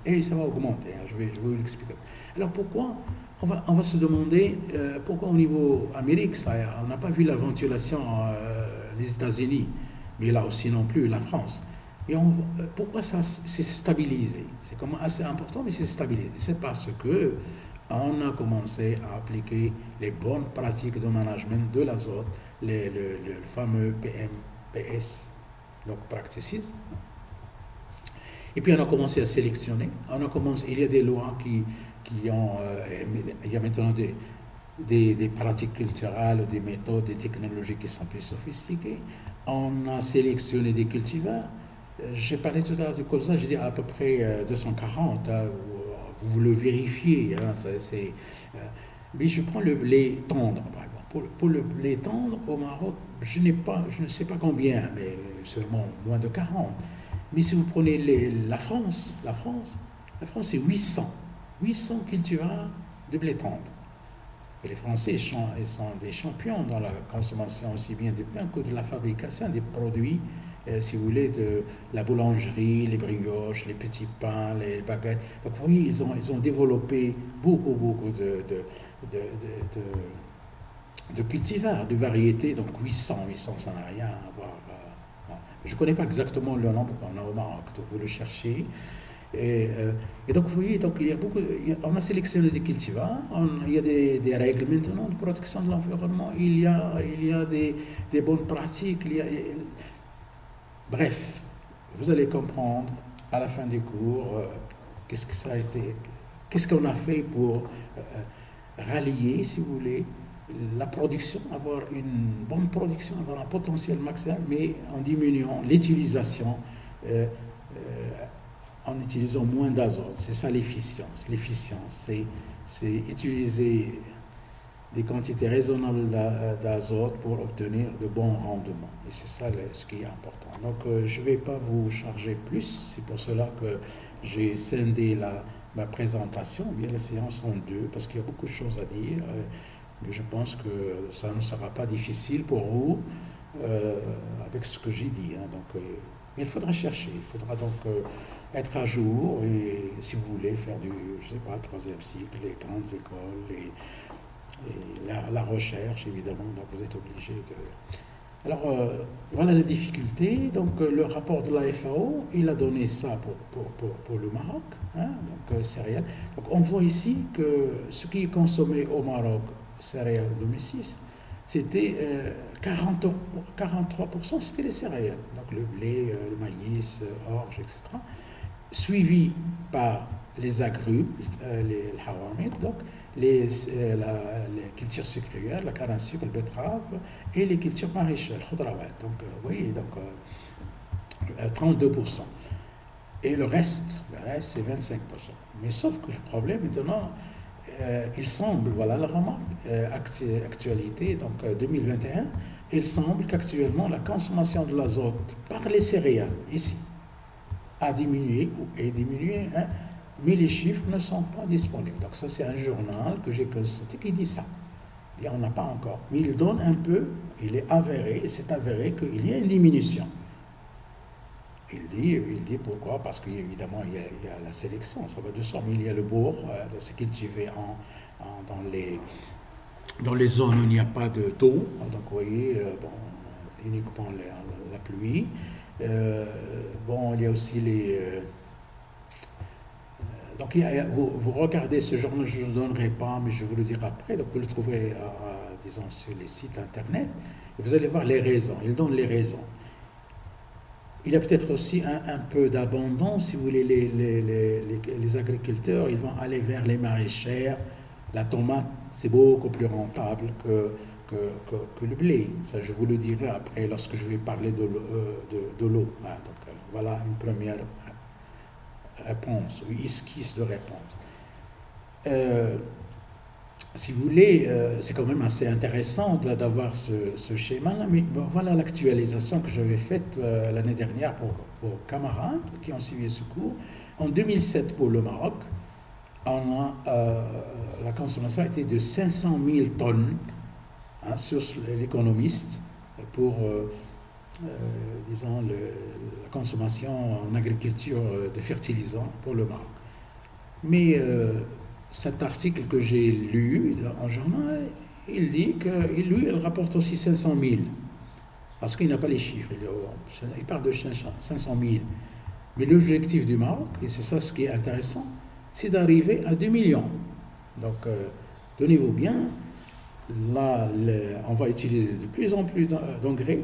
et ça va augmenter, hein, je vais vous l'expliquer. Alors pourquoi on va se demander pourquoi au niveau Amérique, on n'a pas vu la ventilation des États-Unis, mais là aussi non plus, la France. Et pourquoi ça s'est stabilisé? C'est quand même assez important, mais c'est stabilisé. C'est parce que on a commencé à appliquer les bonnes pratiques de management de l'azote, le fameux PMPS, donc practices. Et puis on a commencé à sélectionner. Il y a des lois qui ont, il y a maintenant des pratiques culturelles, des méthodes, des technologies qui sont plus sophistiquées. On a sélectionné des cultivars. J'ai parlé tout à l'heure du colza, j'ai dit à peu près 240. Hein, vous le vérifiez. Hein, mais je prends le blé tendre, par exemple. Pour le blé tendre, au Maroc, je ne sais pas combien, mais sûrement moins de 40. Mais si vous prenez la France, c'est 800 cultivars de blé tendre. Et les Français ils sont des champions dans la consommation aussi bien du pain que de la fabrication des produits, si vous voulez, de la boulangerie, les brioches, les petits pains, les baguettes. Donc vous voyez, ils ont développé beaucoup de cultivars, de variétés. Donc 800, ça n'a rien à voir. Je ne connais pas exactement le nombre au Maroc, donc vous le cherchez. Et donc, vous voyez, donc, on a sélectionné des cultivars, il y a des règles maintenant de protection de l'environnement, il y a des bonnes pratiques, bref, vous allez comprendre à la fin du cours qu'est-ce qu'on a fait pour rallier, si vous voulez, la production, avoir une bonne production, avoir un potentiel maximal, mais en diminuant l'utilisation, en utilisant moins d'azote. C'est ça l'efficience. L'efficience, c'est utiliser des quantités raisonnables d'azote pour obtenir de bons rendements. Et c'est ça ce qui est important. Donc, je ne vais pas vous charger plus. C'est pour cela que j'ai scindé ma présentation, bien la séance en deux, parce qu'il y a beaucoup de choses à dire. Mais je pense que ça ne sera pas difficile pour vous avec ce que j'ai dit. Hein. Donc, il faudra chercher, il faudra donc être à jour et, si vous voulez, faire je ne sais pas, troisième cycle, les grandes écoles, et la recherche, évidemment, donc vous êtes obligé de... Alors, voilà la difficulté. Donc, le rapport de la FAO, il a donné ça pour le Maroc, hein, donc céréales. Donc, on voit ici que ce qui est consommé au Maroc, céréales 2006, c'était 43%, c'était les céréales, donc le blé, le maïs, orge, etc., suivi par les agrumes, les hawamid, donc les cultures sucrières, la canne à sucre, le betterave, et les cultures maraîchères, le khudrawat, donc oui, donc 32%. Et le reste c'est 25%. Mais sauf que le problème maintenant, il semble, voilà la remarque, actualité, donc 2021, il semble qu'actuellement la consommation de l'azote par les céréales, ici, a diminué, hein, mais les chiffres ne sont pas disponibles. Donc ça, c'est un journal que j'ai consulté qui dit ça. Et on n'a pas encore. Mais il donne un peu, il est avéré, et c'est avéré qu'il y a une diminution. Il dit pourquoi? Parce qu'évidemment, il y a la sélection, ça va de soi, mais il y a le bourg, c'est cultivé dans les zones où il n'y a pas d'eau. Donc vous voyez, bon, uniquement la pluie. Bon, il y a aussi donc vous regardez ce journal, je ne vous donnerai pas, mais je vous le dirai après. Donc vous le trouverez, disons, sur les sites internet. Et vous allez voir les raisons. Il donne les raisons. Il y a peut-être aussi un peu d'abandon, si vous voulez, les agriculteurs, ils vont aller vers les maraîchères. La tomate, c'est beaucoup plus rentable que le blé. Ça, je vous le dirai après lorsque je vais parler de l'eau. Hein. Donc, voilà une première réponse, ou esquisse de réponse. Si vous voulez, c'est quand même assez intéressant d'avoir ce schéma-là, mais bon, voilà l'actualisation que j'avais faite l'année dernière pour camarades qui ont suivi ce cours. En 2007, pour le Maroc, la consommation était de 500 000 tonnes, hein, sur l'économiste, pour, disons, la consommation en agriculture de fertilisants pour le Maroc. Mais cet article que j'ai lu en journal, il dit que lui, il rapporte aussi 500 000, parce qu'il n'a pas les chiffres. Il parle de 500 000. Mais l'objectif du Maroc, et c'est ça ce qui est intéressant, c'est d'arriver à 2 millions. Donc, tenez-vous bien, là, on va utiliser de plus en plus d'engrais,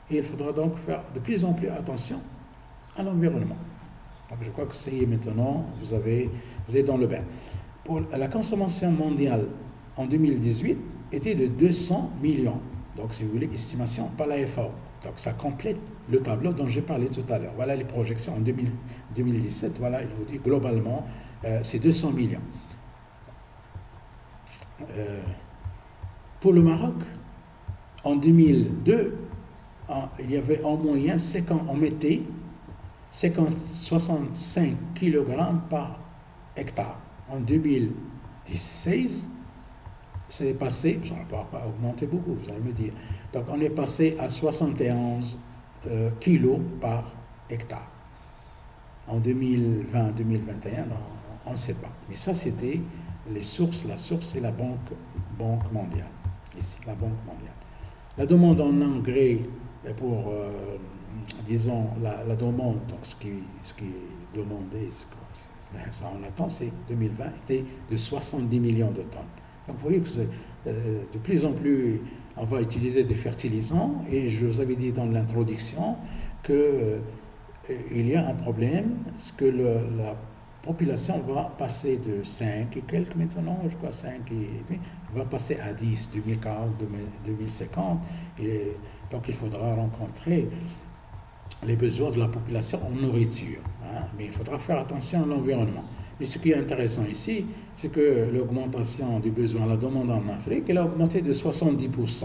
et il faudra donc faire de plus en plus attention à l'environnement. Donc, je crois que ça y est maintenant, vous êtes dans le bain. Pour la consommation mondiale en 2018 était de 200 millions. Donc, si vous voulez, estimation par la FAO. Donc, ça complète le tableau dont j'ai parlé tout à l'heure. Voilà les projections en 2017. Voilà, il vous dit globalement, c'est 200 millions. Pour le Maroc, en 2002, il y avait en moyenne, on mettait 65 kg par hectare. En 2016, c'est passé, ça n'a pas augmenté beaucoup, vous allez me dire. Donc on est passé à 71 kilos par hectare. En 2020-2021, on ne sait pas. Mais ça, c'était les sources. La source, c'est la Banque mondiale. Ici, la Banque mondiale. La demande en engrais pour, disons, la demande, donc ce qui est demandé, ça on attend, c'est 2020, était de 70 millions de tonnes. Donc vous voyez que de plus en plus, on va utiliser des fertilisants, et je vous avais dit dans l'introduction que il y a un problème, c'est que la population va passer de 5 et quelques maintenant, je crois 5 et demi, va passer à 10, 2040, 2050, et donc il faudra rencontrer les besoins de la population en nourriture, hein, mais il faudra faire attention à l'environnement. Mais ce qui est intéressant ici, c'est que l'augmentation du besoin, la demande en Afrique, elle a augmenté de 70%.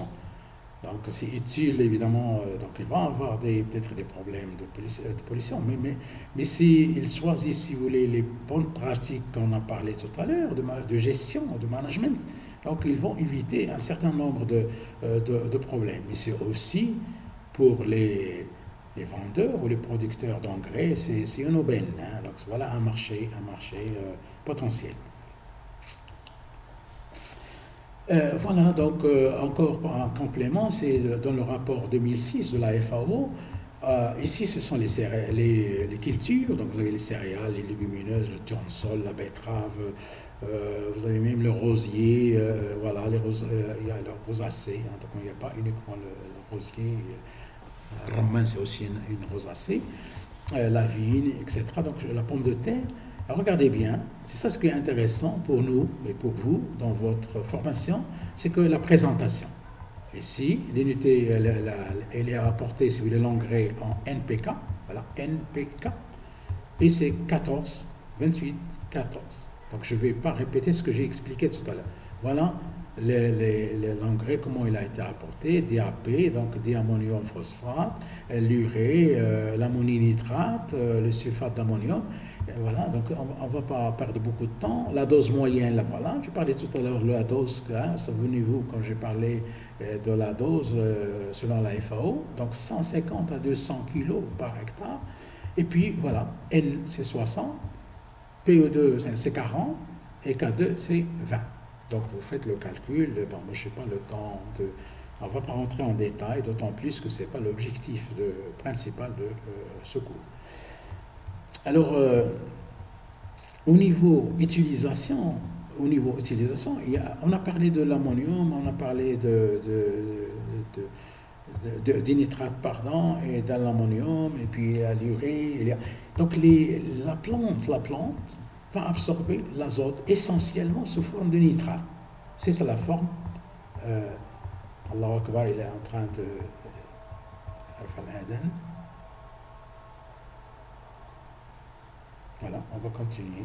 Donc c'est utile, évidemment, donc il va avoir peut-être des problèmes de pollution, mais s'ils choisissent, si vous voulez, les bonnes pratiques qu'on a parlé tout à l'heure, de gestion, de management, donc ils vont éviter un certain nombre de problèmes. Mais c'est aussi pour les vendeurs ou les producteurs d'engrais, c'est une aubaine. Hein. Donc voilà un marché potentiel. Voilà, donc encore en complément, c'est dans le rapport 2006 de la FAO. Ici, ce sont les cultures, donc vous avez les céréales, les légumineuses, le tournesol, la betterave, vous avez même le rosier, voilà, il y a le rosacée, hein, donc il n'y a pas uniquement le rosier, romain c'est aussi une rosacée, la vigne, etc. Donc la pomme de terre. Alors, regardez bien, c'est ça ce qui est intéressant pour nous et pour vous dans votre formation, c'est que la présentation. Ici, l'unité, elle est rapportée, si vous voulez, l'engrais en NPK, voilà, NPK, et c'est 14, 28, 14. Donc, je ne vais pas répéter ce que j'ai expliqué tout à l'heure. Voilà l'engrais, comment il a été apporté, DAP, donc diammonium phosphate, l'urée, l'ammonium-nitrate, le sulfate d'ammonium. Voilà, donc on ne va pas perdre beaucoup de temps. La dose moyenne, là, voilà, je parlais tout à l'heure de la dose, hein, souvenez-vous quand j'ai parlé de la dose selon la FAO, donc 150 à 200 kg par hectare. Et puis voilà, N c'est 60, PE2 c'est 40 et K2 c'est 20. Donc vous faites le calcul, bon, moi, je ne sais pas le temps de... On ne va pas rentrer en détail, d'autant plus que ce n'est pas l'objectif principal de ce cours. Alors, au niveau utilisation, on a parlé de l'ammonium, on a parlé des nitrates, pardon, et de l'ammonium, et puis l'urée. Donc la plante va absorber l'azote essentiellement sous forme de nitrate. C'est ça la forme. Allahu Akbar, il est en train de voilà, on va continuer.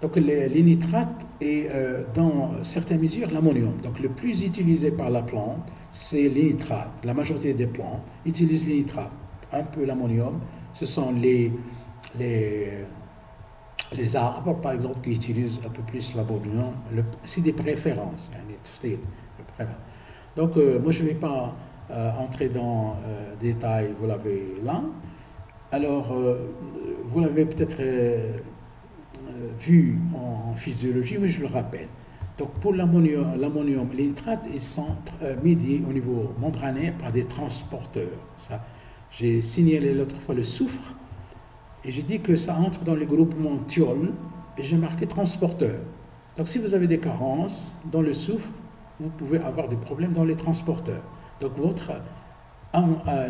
Donc les nitrates et dans certaines mesures l'ammonium. Donc le plus utilisé par la plante, c'est les nitrates. La majorité des plantes utilisent les nitrates. Un peu l'ammonium. Ce sont les arbres, par exemple, qui utilisent un peu plus l'ammonium. C'est des préférences. Donc moi je ne vais pas entrer dans détail, vous l'avez là. Alors vous l'avez peut-être vu en physiologie, mais je le rappelle. Donc pour l'ammonium, les nitrates, ils sont médiés au niveau membranaire par des transporteurs. Ça, j'ai signalé l'autre fois le soufre, et j'ai dit que ça entre dans les groupements thiol, et j'ai marqué transporteur. Donc si vous avez des carences dans le soufre, vous pouvez avoir des problèmes dans les transporteurs. Donc votre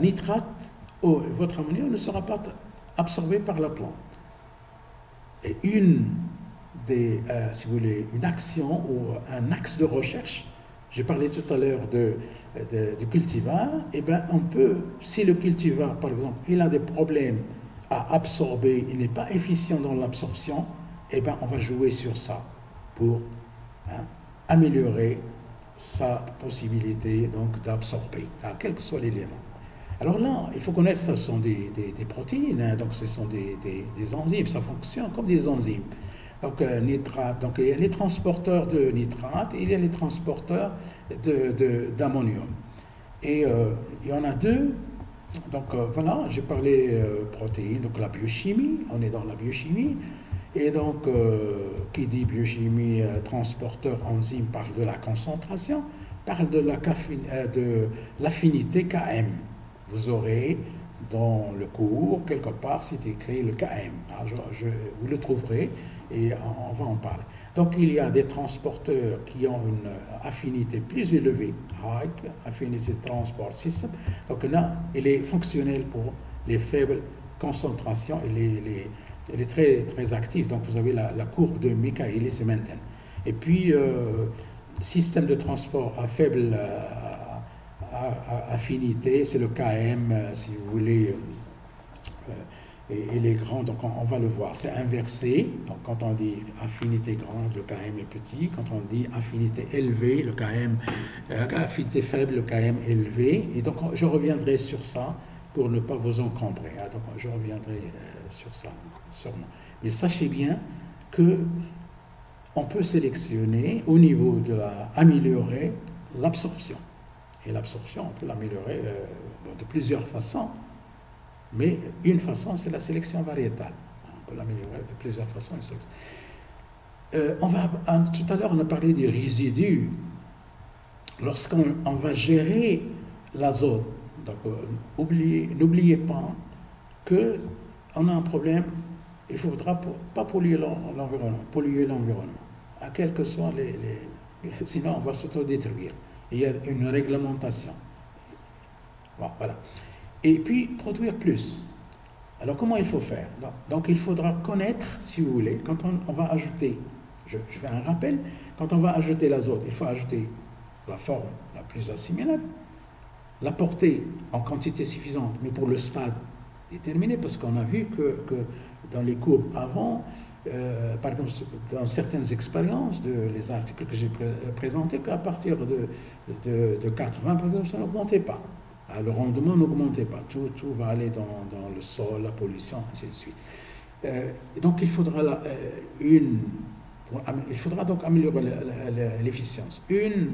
nitrate ou votre ammonium ne sera pas absorbé par la plante. Et si vous voulez, une action ou un axe de recherche, j'ai parlé tout à l'heure du cultivar, et bien on peut, si le cultivar, par exemple, il a des problèmes à absorber, il n'est pas efficient dans l'absorption, et bien on va jouer sur ça pour améliorer sa possibilité donc d'absorber, quel que soit l'élément. Alors là, il faut connaître, ce sont des protéines, donc ce sont des enzymes, ça fonctionne comme des enzymes. Donc nitrate, donc il y a les transporteurs de nitrate et il y a les transporteurs d'ammonium. Et il y en a deux. Donc voilà, j'ai parlé protéines, donc la biochimie, on est dans la biochimie. Et donc, qui dit biochimie, transporteur, enzyme, parle de la concentration, parle de l'affinité Km. Vous aurez dans le cours, quelque part, c'est écrit le Km. Alors, vous le trouverez et on va en parler. Donc, il y a des transporteurs qui ont une affinité plus élevée, high, affinity transport system. Donc là, il est fonctionnel pour les faibles concentrations et elle est très, très active, donc vous avez la courbe de Michaelis-Menten. Et puis, système de transport à faible affinité, c'est le KM, si vous voulez, et les grands, donc on va le voir, c'est inversé. Donc quand on dit affinité grande, le KM est petit. Quand on dit affinité élevée, le KM, affinité faible, le KM élevé. Et donc je reviendrai sur ça pour ne pas vous encombrer. Donc je reviendrai sur ça, sûrement. Mais sachez bien que on peut sélectionner au niveau de améliorer l'absorption. Et l'absorption, on peut l'améliorer de plusieurs façons. Mais une façon, c'est la sélection variétale. On peut l'améliorer de plusieurs façons. Tout à l'heure, on a parlé des résidus. Lorsqu'on va gérer l'azote, donc n'oubliez pas qu'on a un problème, il ne faudra pas polluer l'environnement, à quel que soit sinon on va s'autodétruire. Il y a une réglementation. Bon, voilà. Et puis, produire plus. Alors, comment il faut faire? Donc, il faudra connaître, si vous voulez, quand on va ajouter, je fais un rappel, quand on va ajouter l'azote, il faut ajouter la forme la plus assimilable, l'apporter en quantité suffisante, mais pour le stade déterminé, parce qu'on a vu que dans les courbes avant, par exemple, dans certaines expériences, les articles que j'ai présentés, qu'à partir de 80, par exemple, ça n'augmentait pas. Le rendement n'augmentait pas. Tout va aller dans le sol, la pollution, ainsi de suite. Donc, il faudra donc améliorer l'efficience. Une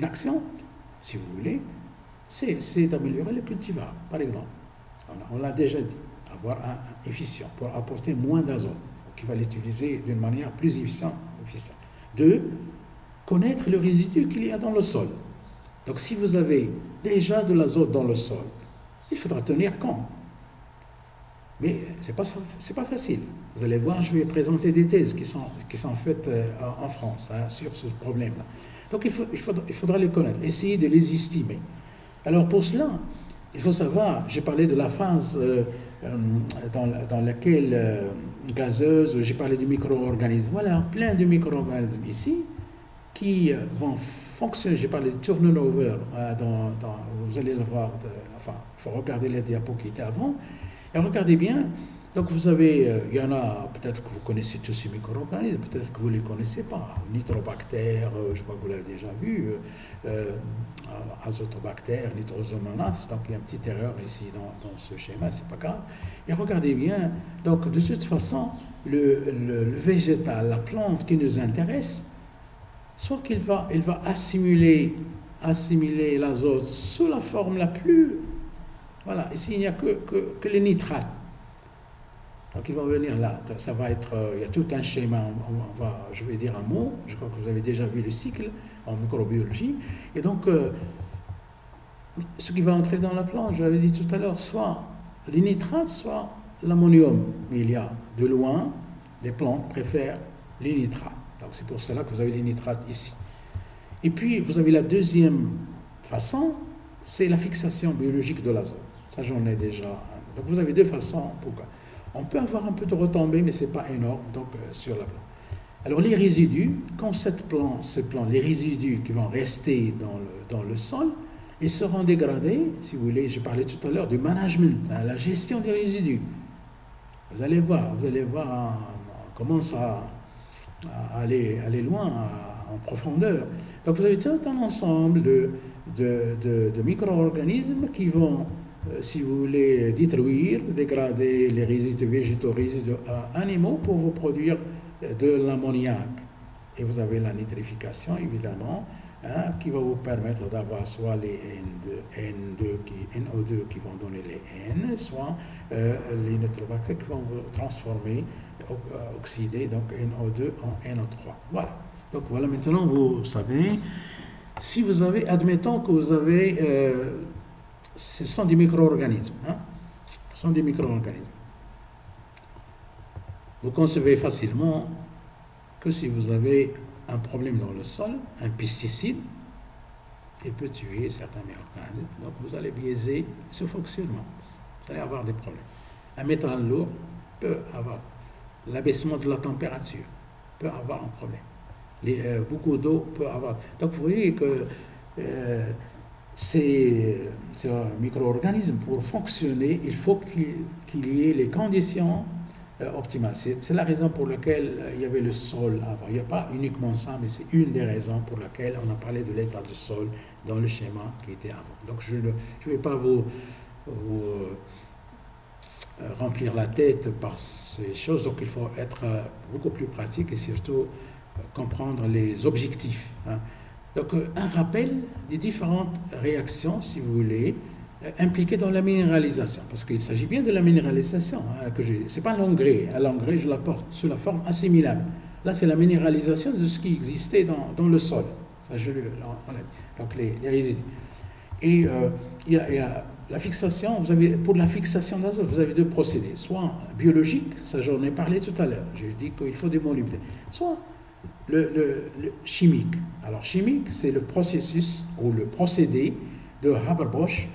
action, si vous voulez, c'est d'améliorer le cultivar, par exemple. On l'a déjà dit, avoir un efficient pour apporter moins d'azote au qui va l'utiliser d'une manière plus efficiente. Deux, connaître le résidu qu'il y a dans le sol. Donc si vous avez déjà de l'azote dans le sol, il faudra tenir compte. Mais ce n'est pas facile. Vous allez voir, je vais présenter des thèses qui sont faites en France sur ce problème-là. Donc il faudra les connaître, essayer de les estimer. Alors pour cela, il faut savoir, j'ai parlé de la phase dans laquelle gazeuse, j'ai parlé de micro-organismes. Voilà, plein de micro-organismes ici qui vont fonctionner. J'ai parlé de turnover, vous allez le voir, il faut regarder les diapos qui étaient avant. Et regardez bien, donc vous avez, il y en a, peut-être que vous connaissez tous ces micro-organismes, peut-être que vous ne les connaissez pas. Nitrobactère, je crois que vous l'avez déjà vu, azotobactère, nitrosomonas, donc il y a une petite erreur ici dans ce schéma, c'est pas grave. Et regardez bien, donc de toute façon, le végétal, la plante qui nous intéresse, soit qu'il va assimiler l'azote sous la forme la plus... Voilà, ici il n'y a que les nitrates. Donc il va venir là, ça va être, il y a tout un schéma, je vais dire un mot, je crois que vous avez déjà vu le cycle en microbiologie, et donc ce qui va entrer dans la plante, je l'avais dit tout à l'heure, soit les nitrates, soit l'ammonium. Mais il y a de loin, les plantes préfèrent les nitrates. Donc c'est pour cela que vous avez les nitrates ici. Et puis vous avez la deuxième façon, c'est la fixation biologique de l'azote. Ça j'en ai déjà. Donc vous avez deux façons. Pourquoi? On peut avoir un peu de retombées, mais ce n'est pas énorme donc, sur la plante. Alors les résidus, quand ce plan, les résidus qui vont rester dans le sol, ils seront dégradés, si vous voulez, je parlais tout à l'heure du management, la gestion des résidus. Vous allez voir, on commence à aller loin, en profondeur. Donc vous avez tout un ensemble de micro-organismes qui vont, si vous voulez, détruire, dégrader les résidus végétaux, résidus animaux pour vous produire de l'ammoniac. Et vous avez la nitrification, évidemment, qui va vous permettre d'avoir soit les NO2 qui vont donner les N, soit les nitrobactères qui vont vous transformer, oxyder, donc NO2 en NO3. Voilà. Donc voilà, maintenant vous savez, si vous avez, admettons que vous avez, ce sont des micro-organismes, ce sont des micro-organismes. Vous concevez facilement que si vous avez un problème dans le sol, un pesticide, il peut tuer certains micro-organismes, donc vous allez biaiser ce fonctionnement, vous allez avoir des problèmes. Un métal lourd peut avoir l'abaissement de la température, peut avoir un problème. Beaucoup d'eau peut avoir. Donc vous voyez que ces micro-organismes, pour fonctionner, il faut qu'il y ait les conditions optimales. C'est la raison pour laquelle il y avait le sol avant. Il n'y a pas uniquement ça, mais c'est une des raisons pour laquelle on a parlé de l'état du sol dans le schéma qui était avant. Donc je ne vais pas vous remplir la tête par ces choses, donc il faut être beaucoup plus pratique et surtout comprendre les objectifs. Donc un rappel des différentes réactions, si vous voulez, impliquées dans la minéralisation, parce qu'il s'agit bien de la minéralisation. Ce n'est pas l'engrais. L'engrais, je l'apporte sous la forme assimilable. Là, c'est la minéralisation de ce qui existait dans le sol. Ça, donc les résidus. Et il y a la fixation, pour la fixation d'azote, vous avez deux procédés, soit biologique, ça j'en ai parlé tout à l'heure, j'ai dit qu'il faut des molybdènes, soit le chimique. Alors chimique, c'est le processus ou le procédé de Haber-Bosch,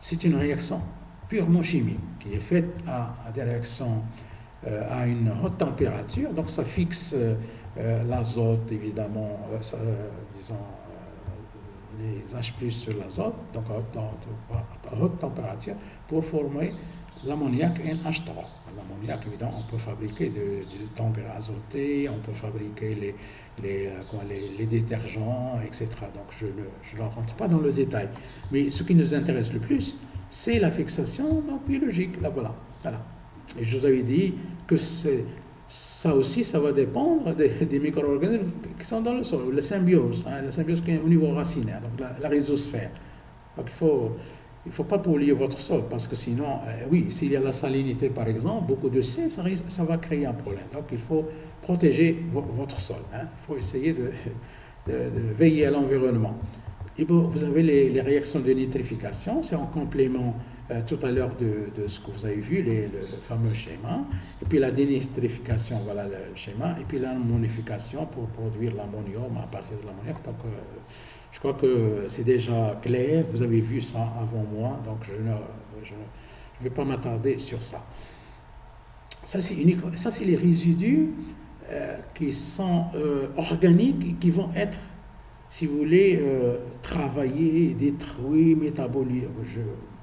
c'est une réaction purement chimique qui est faite à des réactions à une haute température, donc ça fixe l'azote évidemment, disons les H+ sur l'azote, donc à haute température, pour former l'ammoniac NH3. L'ammoniac, évidemment, on peut fabriquer d'engrais azotés, on peut fabriquer les détergents, etc. Donc je ne rentre pas dans le détail. Mais ce qui nous intéresse le plus, c'est la fixation biologique. Là, voilà. Et je vous avais dit que ça aussi, ça va dépendre des micro-organismes qui sont dans le sol, la symbiose qui est au niveau racinaire, donc la rhizosphère. Donc il ne faut pas polluer votre sol, parce que sinon, oui, s'il y a la salinité par exemple, beaucoup de C, ça va créer un problème. Donc il faut protéger votre sol. Hein. Il faut essayer de veiller à l'environnement. Et bon, vous avez les réactions de nitrification, c'est en complément tout à l'heure de ce que vous avez vu, le fameux schéma. Et puis la dénitrification, voilà le schéma. Et puis l'ammonification pour produire l'ammonium à partir de l'ammoniac. Donc je crois que c'est déjà clair, vous avez vu ça avant moi, donc je ne vais pas m'attarder sur ça. Ça, c'est les résidus qui sont organiques et qui vont être, si vous voulez, travaillés, détruits, métabolisés.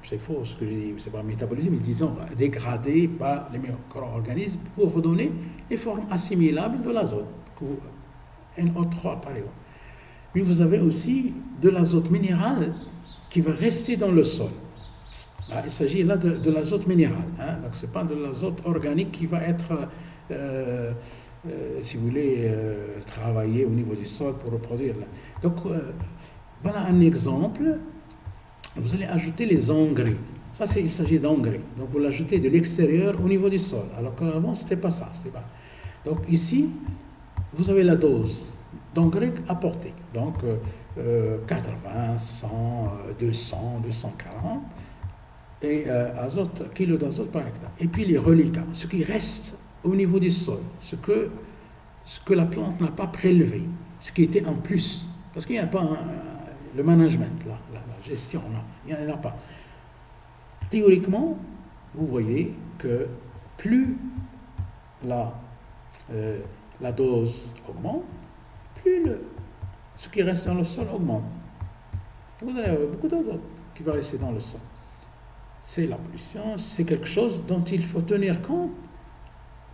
C'est faux ce que je dis, c'est pas métabolisé, mais disons dégradés par les micro-organismes pour vous donner les formes assimilables de l'azote, NO3 par exemple. Mais vous avez aussi de l'azote minéral qui va rester dans le sol. Là, il s'agit là de l'azote minéral. Hein? Donc, ce n'est pas de l'azote organique qui va être, si vous voulez, travaillé au niveau du sol pour reproduire. Là. Donc, voilà un exemple. Vous allez ajouter les engrais. Ça, il s'agit d'engrais. Donc, vous l'ajoutez de l'extérieur au niveau du sol. Alors qu'avant, ce n'était pas ça. Pas. Donc, ici, vous avez la dose d'engrais apportés. Donc, 80, 100, 200, 240 et kilo d'azote par hectare. Et puis les reliquats, ce qui reste au niveau du sol, ce que la plante n'a pas prélevé, ce qui était en plus. Parce qu'il n'y a pas le management, la gestion, non, il n'y en a pas. Théoriquement, vous voyez que plus la dose augmente, plus ce qui reste dans le sol augmente. Vous allez avoir beaucoup d'azote qui va rester dans le sol. C'est la pollution, c'est quelque chose dont il faut tenir compte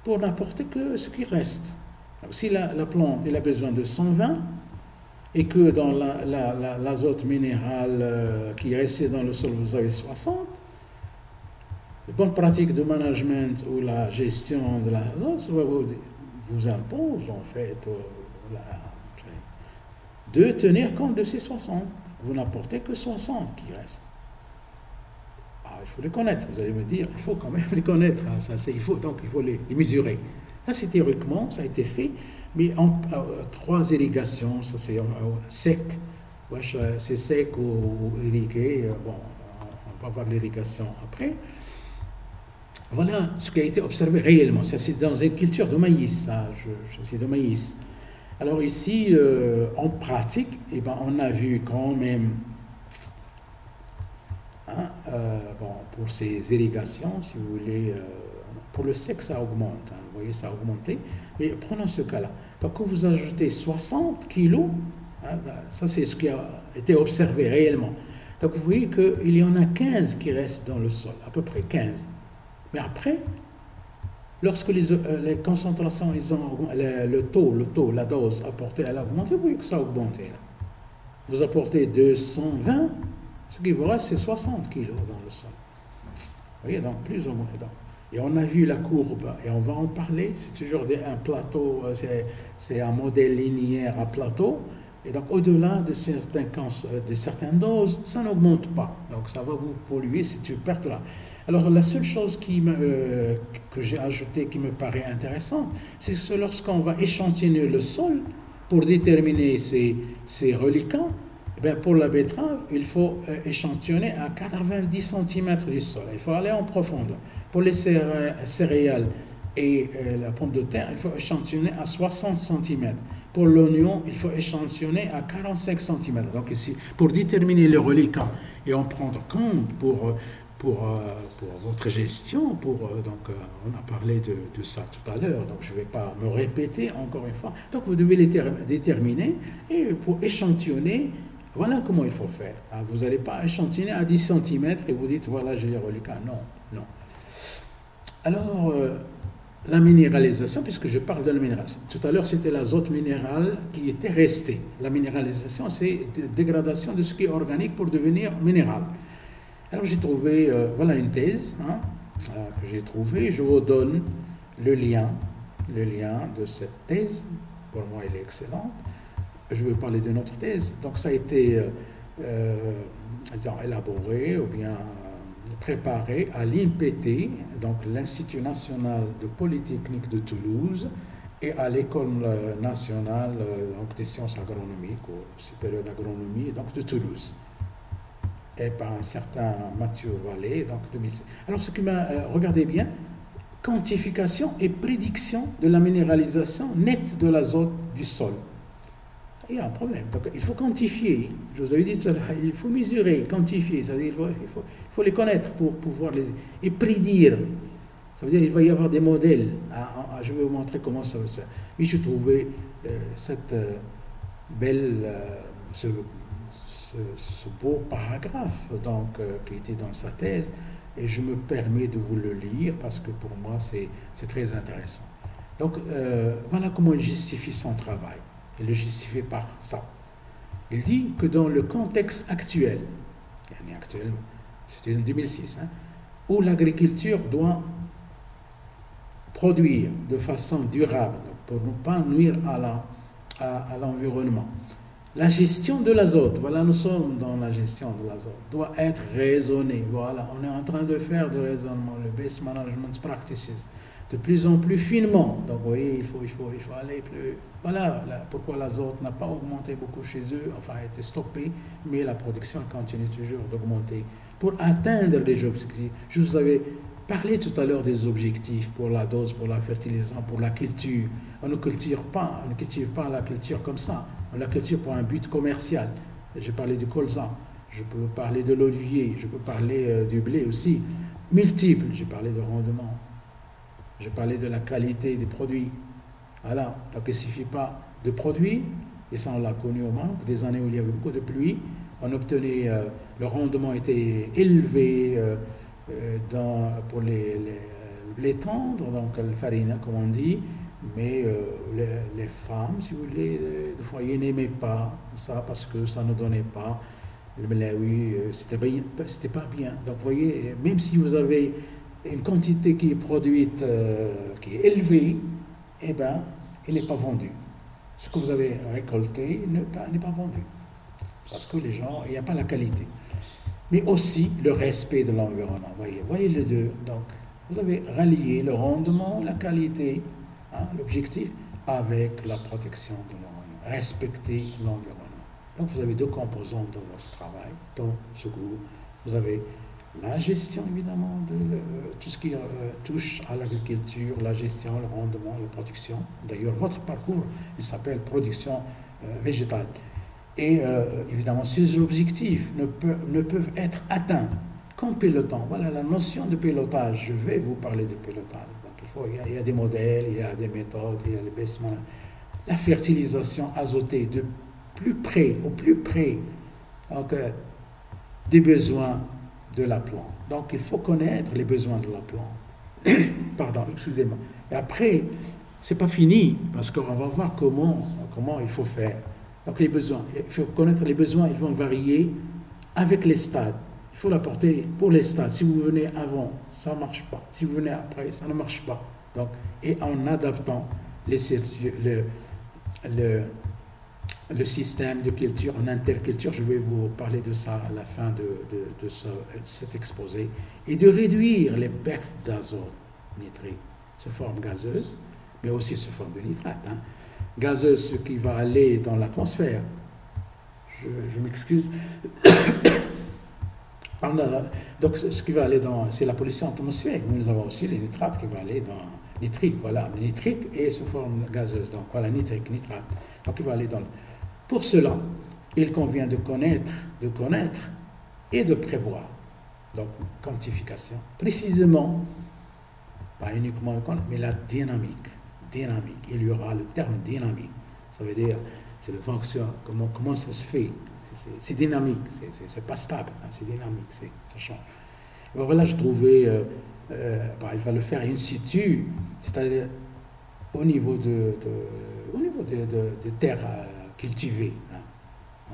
pour n'apporter que ce qui reste. Donc, si la plante elle a besoin de 120 et que dans l'azote minéral qui est resté dans le sol, vous avez 60, les bonnes pratiques de management ou la gestion de l'azote vous impose en fait de tenir compte de ces 60. Vous n'apportez que 60 qui restent. Il faut les connaître, vous allez me dire, il faut quand même les connaître, hein, il faut les mesurer. Là, c'est théoriquement, ça a été fait, mais en 3 irrigations, ça c'est sec, c'est sec ou irrigué, bon, on va voir l'irrigation après. Voilà ce qui a été observé réellement, ça c'est dans une culture de maïs, c'est de maïs. Alors ici, en pratique, eh ben, on a vu quand même, pour ces irrigations, si vous voulez, pour le sec, ça augmente. Hein, vous voyez, ça a augmenté. Mais prenons ce cas-là. Donc, quand vous ajoutez 60 kilos, hein, ça c'est ce qui a été observé réellement. Donc, vous voyez qu'il y en a 15 qui restent dans le sol, à peu près 15. Mais après, lorsque les concentrations, le taux, la dose apportée, elle a augmenté, vous voyez que ça a augmenté. Là. Vous apportez 220, ce qui vous reste, c'est 60 kilos dans le sol. Vous voyez, donc plus ou moins. Et on a vu la courbe, et on va en parler, c'est toujours un plateau, c'est un modèle linéaire à plateau, et donc au-delà de certaines doses, ça n'augmente pas. Donc ça va vous polluer si tu perds là. Alors la seule chose que j'ai ajoutée qui me paraît intéressante, c'est que lorsqu'on va échantillonner le sol pour déterminer ces reliquats, pour la betterave, il faut échantillonner à 90 cm du sol. Il faut aller en profondeur. Pour les céréales et la pomme de terre, il faut échantillonner à 60 cm. Pour l'oignon, il faut échantillonner à 45 cm. Donc ici, pour déterminer les reliquats et en prendre compte pour votre gestion, donc on a parlé de ça tout à l'heure, donc je ne vais pas me répéter encore une fois. Donc vous devez les déterminer et pour échantillonner, voilà comment il faut faire. Vous n'allez pas échantillonner à 10 cm et vous dites voilà j'ai les reliquats. Non, non. Alors la minéralisation, puisque je parle de la minéralisation. Tout à l'heure c'était l'azote minéral qui était resté. La minéralisation c'est dégradation de ce qui est organique pour devenir minéral. Alors j'ai trouvé, voilà une thèse que j'ai trouvée, je vous donne le lien de cette thèse, pour moi elle est excellente, je vais parler de notre thèse, donc ça a été disons, élaboré ou bien préparé à l'INPT, donc l'Institut national de Polytechnique de Toulouse, et à l'École nationale donc, des sciences agronomiques ou supérieures d'agronomie donc, de Toulouse, et par un certain Mathieu Vallée. Donc, alors, ce qui m'a regardé bien, quantification et prédiction de la minéralisation nette de l'azote du sol. Il y a un problème. Donc, il faut quantifier. Je vous avais dit tout à l'heure, il faut mesurer, quantifier. C'est-à-dire il faut les connaître pour pouvoir les... Et prédire. Ça veut dire qu'il va y avoir des modèles. Je vais vous montrer comment ça va se faire. Oui, je trouvais cette belle... ce beau paragraphe donc, qui était dans sa thèse. Et je me permets de vous le lire parce que pour moi, c'est très intéressant. Donc, voilà comment il justifie son travail. Il le justifie par ça. Il dit que dans le contexte actuel, c'était en 2006, où l'agriculture doit produire de façon durable, pour ne pas nuire à l'environnement, la gestion de l'azote, voilà, nous sommes dans la gestion de l'azote, doit être raisonnée. Voilà, on est en train de faire du raisonnement, le Best Management Practices, de plus en plus finement. Donc, vous voyez, il faut aller plus... Voilà pourquoi l'azote n'a pas augmenté beaucoup chez eux, enfin, a été stoppé, mais la production continue toujours d'augmenter. Pour atteindre les objectifs, je vous avais parlé tout à l'heure des objectifs pour la dose, pour la fertilisation, pour la culture. On ne cultive pas la culture comme ça. On la culture pour un but commercial. J'ai parlé du colza, je peux parler de l'olivier, je peux parler du blé aussi. Multiples, j'ai parlé de rendement. J'ai parlé de la qualité des produits. Voilà, donc il ne suffit pas de produits, et ça on l'a connu au Maroc, des années où il y avait beaucoup de pluie, on obtenait, le rendement était élevé pour les tendre, donc le farina comme on dit, mais les femmes, si vous voulez, de foyer n'aimaient pas ça parce que ça ne donnait pas. Mais oui, c'était pas bien. Donc vous voyez, même si vous avez une quantité qui est produite, qui est élevée, eh bien, il n'est pas vendu. Ce que vous avez récolté n'est pas vendu. Parce que les gens, il n'y a pas la qualité. Mais aussi le respect de l'environnement. Voyez les deux. Donc, vous avez rallié le rendement, la qualité, l'objectif, avec la protection de l'environnement. Respecter l'environnement. Donc, vous avez deux composantes dans votre travail, dans ce cours. Vous avez la gestion, évidemment, de tout ce qui touche à l'agriculture, la gestion, le rendement, la production. D'ailleurs, votre parcours, il s'appelle production végétale. Et évidemment, ces objectifs ne peuvent être atteints qu'en pilotant. Voilà la notion de pilotage. Je vais vous parler de pilotage. Donc, il y a des modèles, il y a des méthodes, il y a les baissements. La fertilisation azotée de au plus près donc, des besoins de la plante. Donc, il faut connaître les besoins de la plante. Pardon, excusez-moi. Et après, c'est pas fini, parce qu'on va voir comment il faut faire. Donc, les besoins, il faut connaître les besoins, ils vont varier avec les stades. Il faut l'apporter pour les stades. Si vous venez avant, ça ne marche pas. Si vous venez après, ça ne marche pas. Donc, et en adaptant le système de culture en interculture, je vais vous parler de ça à la fin de cet exposé, et de réduire les pertes d'azote nitrique sous forme gazeuse, mais aussi sous forme de nitrate. Gazeuse, ce qui va aller dans l'atmosphère. Je m'excuse. Donc, ce qui va aller c'est la pollution atmosphérique. Nous avons aussi les nitrates qui vont aller dans nitrique, voilà, le nitrique est sous forme gazeuse. Donc, voilà, nitrique, nitrate. Donc, il va aller dans Pour cela, il convient de connaître et de prévoir. Donc, quantification. Précisément, pas uniquement le connaître, mais la dynamique. Il y aura le terme dynamique. Ça veut dire, c'est le fonction, comment ça se fait. C'est dynamique, c'est pas stable, c'est dynamique, ça change. Et voilà, je trouvais, il va le faire in situ, c'est-à-dire au niveau de terres cultivées.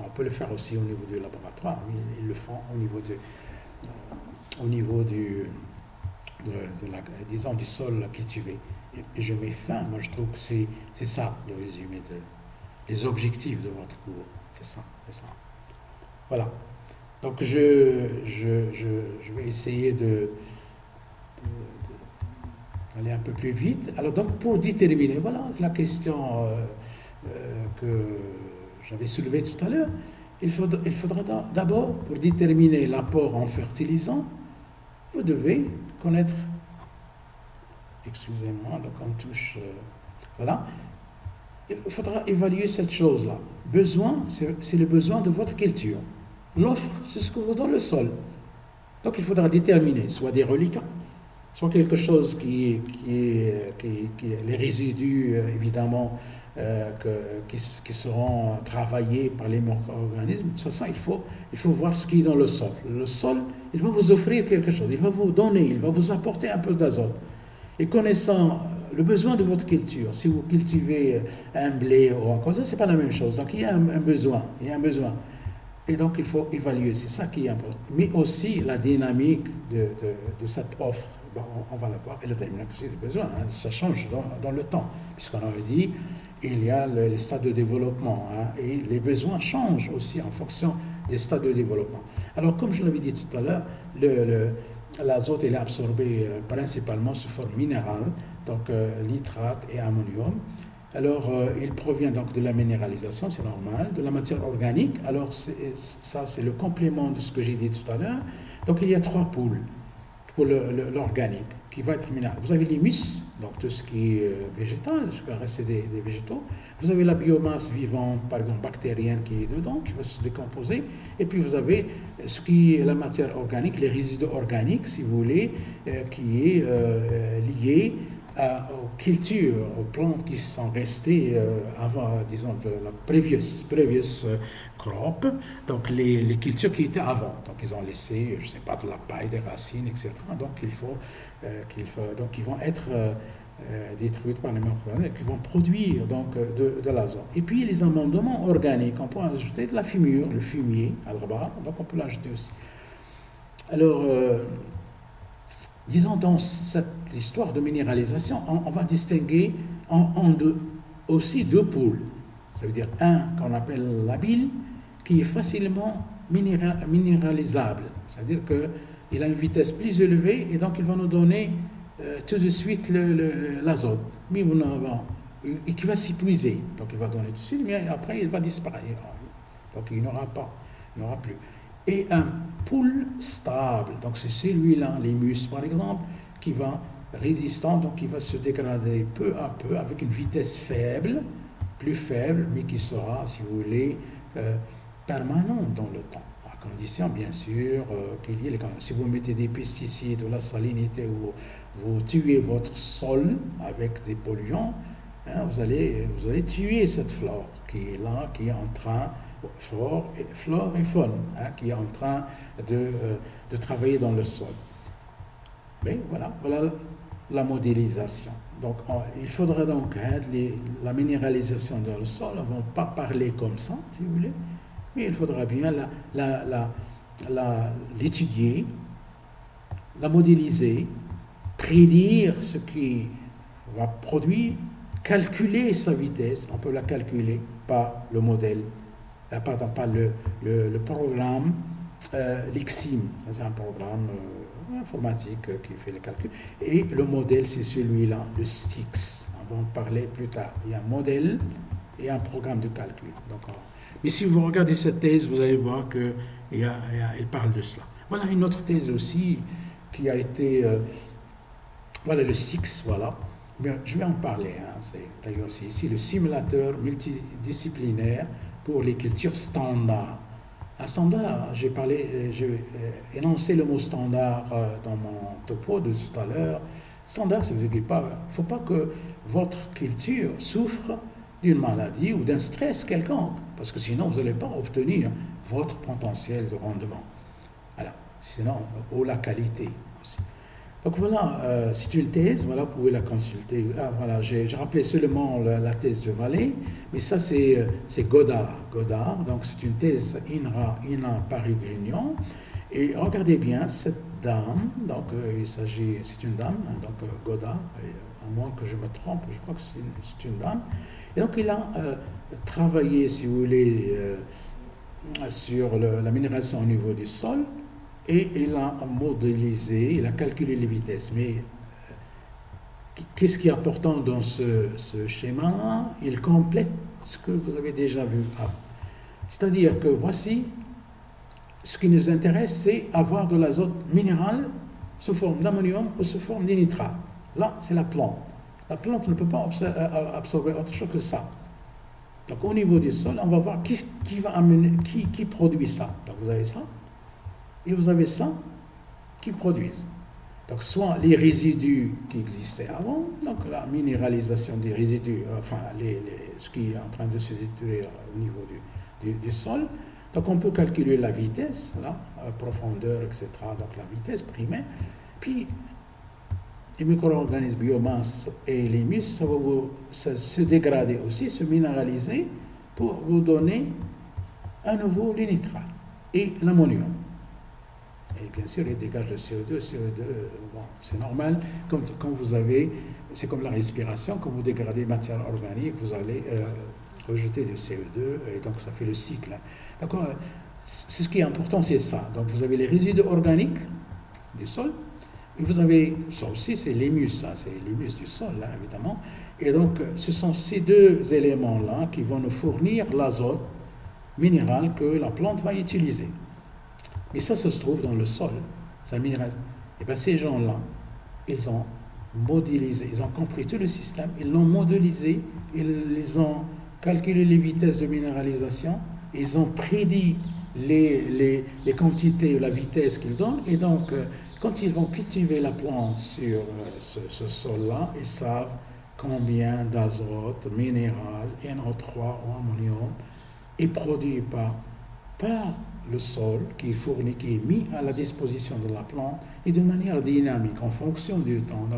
On peut le faire aussi au niveau du laboratoire, mais ils le font au niveau disons, du sol cultivé. Et je mets fin, moi je trouve que c'est ça le résumé des objectifs de votre cours. C'est ça. Voilà. Donc je vais essayer d'aller un peu plus vite. Alors donc pour déterminer, voilà la question que j'avais soulevée tout à l'heure. Il faudra d'abord, pour déterminer l'apport en fertilisant, vous devez connaître, excusez-moi, donc on touche, voilà, il faudra évaluer cette chose-là. Besoin, c'est le besoin de votre culture. L'offre, c'est ce que vous donne le sol. Donc il faudra déterminer soit des reliquats, soit quelque chose qui est les résidus, évidemment, qui seront travaillés par les micro-organismes. De toute façon, il faut voir ce qui est dans le sol. Le sol, il va vous offrir quelque chose, il va vous donner, il va vous apporter un peu d'azote. Et connaissant le besoin de votre culture, si vous cultivez un blé ou un comme ça, c'est pas la même chose. Donc il y a un besoin, il y a un besoin. Et donc il faut évaluer, c'est ça qui est important. Mais aussi la dynamique de cette offre. Bon, on va la voir. Et la dynamique aussi des besoins, hein, ça change dans le temps. Puisqu'on avait dit, il y a les stades de développement. Hein, et les besoins changent aussi en fonction des stades de développement. Alors comme je l'avais dit tout à l'heure, l'azote est absorbé principalement sous forme minérale, donc nitrate et ammonium. Alors, il provient donc de la minéralisation, c'est normal, de la matière organique. Alors, ça, c'est le complément de ce que j'ai dit tout à l'heure. Donc, il y a 3 pôles pour l'organique qui va être minéral. Vous avez l'humus, donc tout ce qui est végétal, ce qui va rester des végétaux. Vous avez la biomasse vivante, par exemple bactérienne, qui est dedans, qui va se décomposer. Et puis, vous avez ce qui est la matière organique, les résidus organiques, si vous voulez, qui est lié aux cultures, aux plantes qui sont restées avant, disons, de la previous crop, donc les cultures qui étaient avant. Donc ils ont laissé, je ne sais pas, de la paille, des racines, etc. Donc donc ils vont être détruites par les micro-organismes qui vont produire donc de l'azote. Et puis les amendements organiques, on peut ajouter de la fumure, le fumier, al-ghabar, donc on peut l'ajouter aussi. Alors, disons, dans cette histoire de minéralisation, on va distinguer aussi 2 pôles. Ça veut dire un qu'on appelle labile, qui est facilement minéralisable. C'est-à-dire qu'il a une vitesse plus élevée et donc il va nous donner tout de suite l'azote. Mais et qui va s'épuiser. Donc il va donner tout de suite, mais après il va disparaître. Donc il n'y aura plus. Et un pool stable, donc c'est celui-là, l'humus par exemple, qui va résistant, donc qui va se dégrader peu à peu avec une vitesse faible, plus faible, mais qui sera, si vous voulez, permanente dans le temps, à condition bien sûr qu'il y ait si vous mettez des pesticides ou la salinité ou vous tuez votre sol avec des polluants, hein, vous allez tuer cette flore qui est là, qui est en train flore et faune, hein, qui est en train de travailler dans le sol. Mais voilà la modélisation. Donc, il faudra donc la minéralisation dans le sol. On ne va pas parler comme ça, si vous voulez, mais il faudra bien l'étudier, la modéliser, prédire ce qui va produire, calculer sa vitesse. On peut la calculer par le modèle. Pardon, pas le programme l'IXIM, c'est un programme informatique qui fait les calculs, et le modèle c'est celui-là, le STIX, on va en parler plus tard. Il y a un modèle et un programme de calcul. Donc, mais si vous regardez cette thèse, vous allez voir qu'il parle de cela. Voilà une autre thèse aussi qui a été, voilà le STIX, voilà. Bien, je vais en parler, hein. D'ailleurs c'est ici le simulateur multidisciplinaire pour les cultures standards. Un standard, j'ai énoncé le mot standard dans mon topo de tout à l'heure. Standard, ça veut dire qu'il ne faut pas que votre culture souffre d'une maladie ou d'un stress quelconque, parce que sinon vous n'allez pas obtenir votre potentiel de rendement. Voilà. Sinon, ou la qualité aussi. Donc voilà, c'est une thèse, voilà, vous pouvez la consulter. Ah, voilà, j'ai rappelé seulement la thèse de Vallée, mais ça c'est Godard. Donc c'est une thèse INRA Paris-Grignon. Et regardez bien, cette dame, donc c'est une dame, hein, donc Godard, à moins que je me trompe, je crois que c'est une dame. Et donc il a travaillé, si vous voulez, sur la minéralisation au niveau du sol et il a modélisé, il a calculé les vitesses. Mais qu'est-ce qui est important dans ce schéma? Il complète ce que vous avez déjà vu avant. C'est-à-dire que voici, ce qui nous intéresse, c'est avoir de l'azote minéral sous forme d'ammonium ou sous forme de nitrate. Là, c'est la plante. La plante ne peut pas absorber autre chose que ça. Donc, au niveau du sol, on va voir qui produit ça. Donc, vous avez ça, et vous avez ça qui produisent. Donc, soit les résidus qui existaient avant, donc la minéralisation des résidus, enfin, ce qui est en train de se détruire au niveau du sol. Donc, on peut calculer la vitesse, là, profondeur, etc. Donc, la vitesse primaire. Puis, les micro-organismes, biomasse et les muscles, ça va se dégrader aussi, se minéraliser pour vous donner à nouveau les nitrates et l'ammonium. Et bien sûr, il dégage le CO2. Bon, c'est normal. Quand vous avez, c'est comme la respiration, quand vous dégradez matière organique, vous allez rejeter du CO2 et donc ça fait le cycle. D'accord? C'est ce qui est important, c'est ça. Donc vous avez les résidus organiques du sol. Et vous avez, ça aussi c'est l'humus, c'est l'humus du sol, là, évidemment. Et donc, ce sont ces deux éléments-là qui vont nous fournir l'azote minéral que la plante va utiliser. Mais ça se trouve dans le sol, ça minéralise. Et bien ces gens-là, ils ont modélisé, ils ont compris tout le système, ils l'ont modélisé, ils ont calculé les vitesses de minéralisation, ils ont prédit les quantités ou la vitesse qu'ils donnent, et donc, quand ils vont cultiver la plante sur ce sol-là, ils savent combien d'azote minéral, NO3 ou ammonium, est produit par le sol qui est fourni, qui est mis à la disposition de la plante et de manière dynamique en fonction du temps.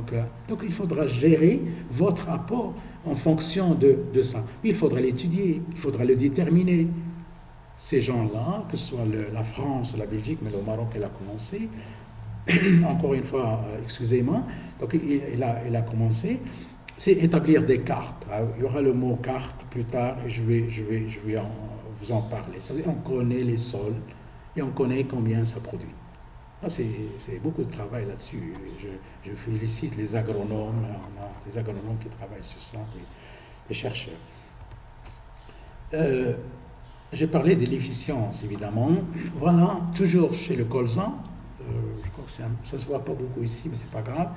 Donc il faudra gérer votre apport en fonction de ça. Il faudra l'étudier, il faudra le déterminer. Ces gens-là, que ce soit la France, la Belgique, mais le Maroc, elle a commencé. Encore une fois, excusez-moi, donc il a commencé, c'est établir des cartes. Il y aura le mot carte plus tard et je vais vous en parler. On connaît les sols et on connaît combien ça produit. C'est beaucoup de travail là-dessus. Je félicite les agronomes, on a des agronomes qui travaillent sur ça, les chercheurs. J'ai parlé de l'efficience, évidemment. Voilà, toujours chez le colzan. Je crois que ça ne se voit pas beaucoup ici, mais ce n'est pas grave.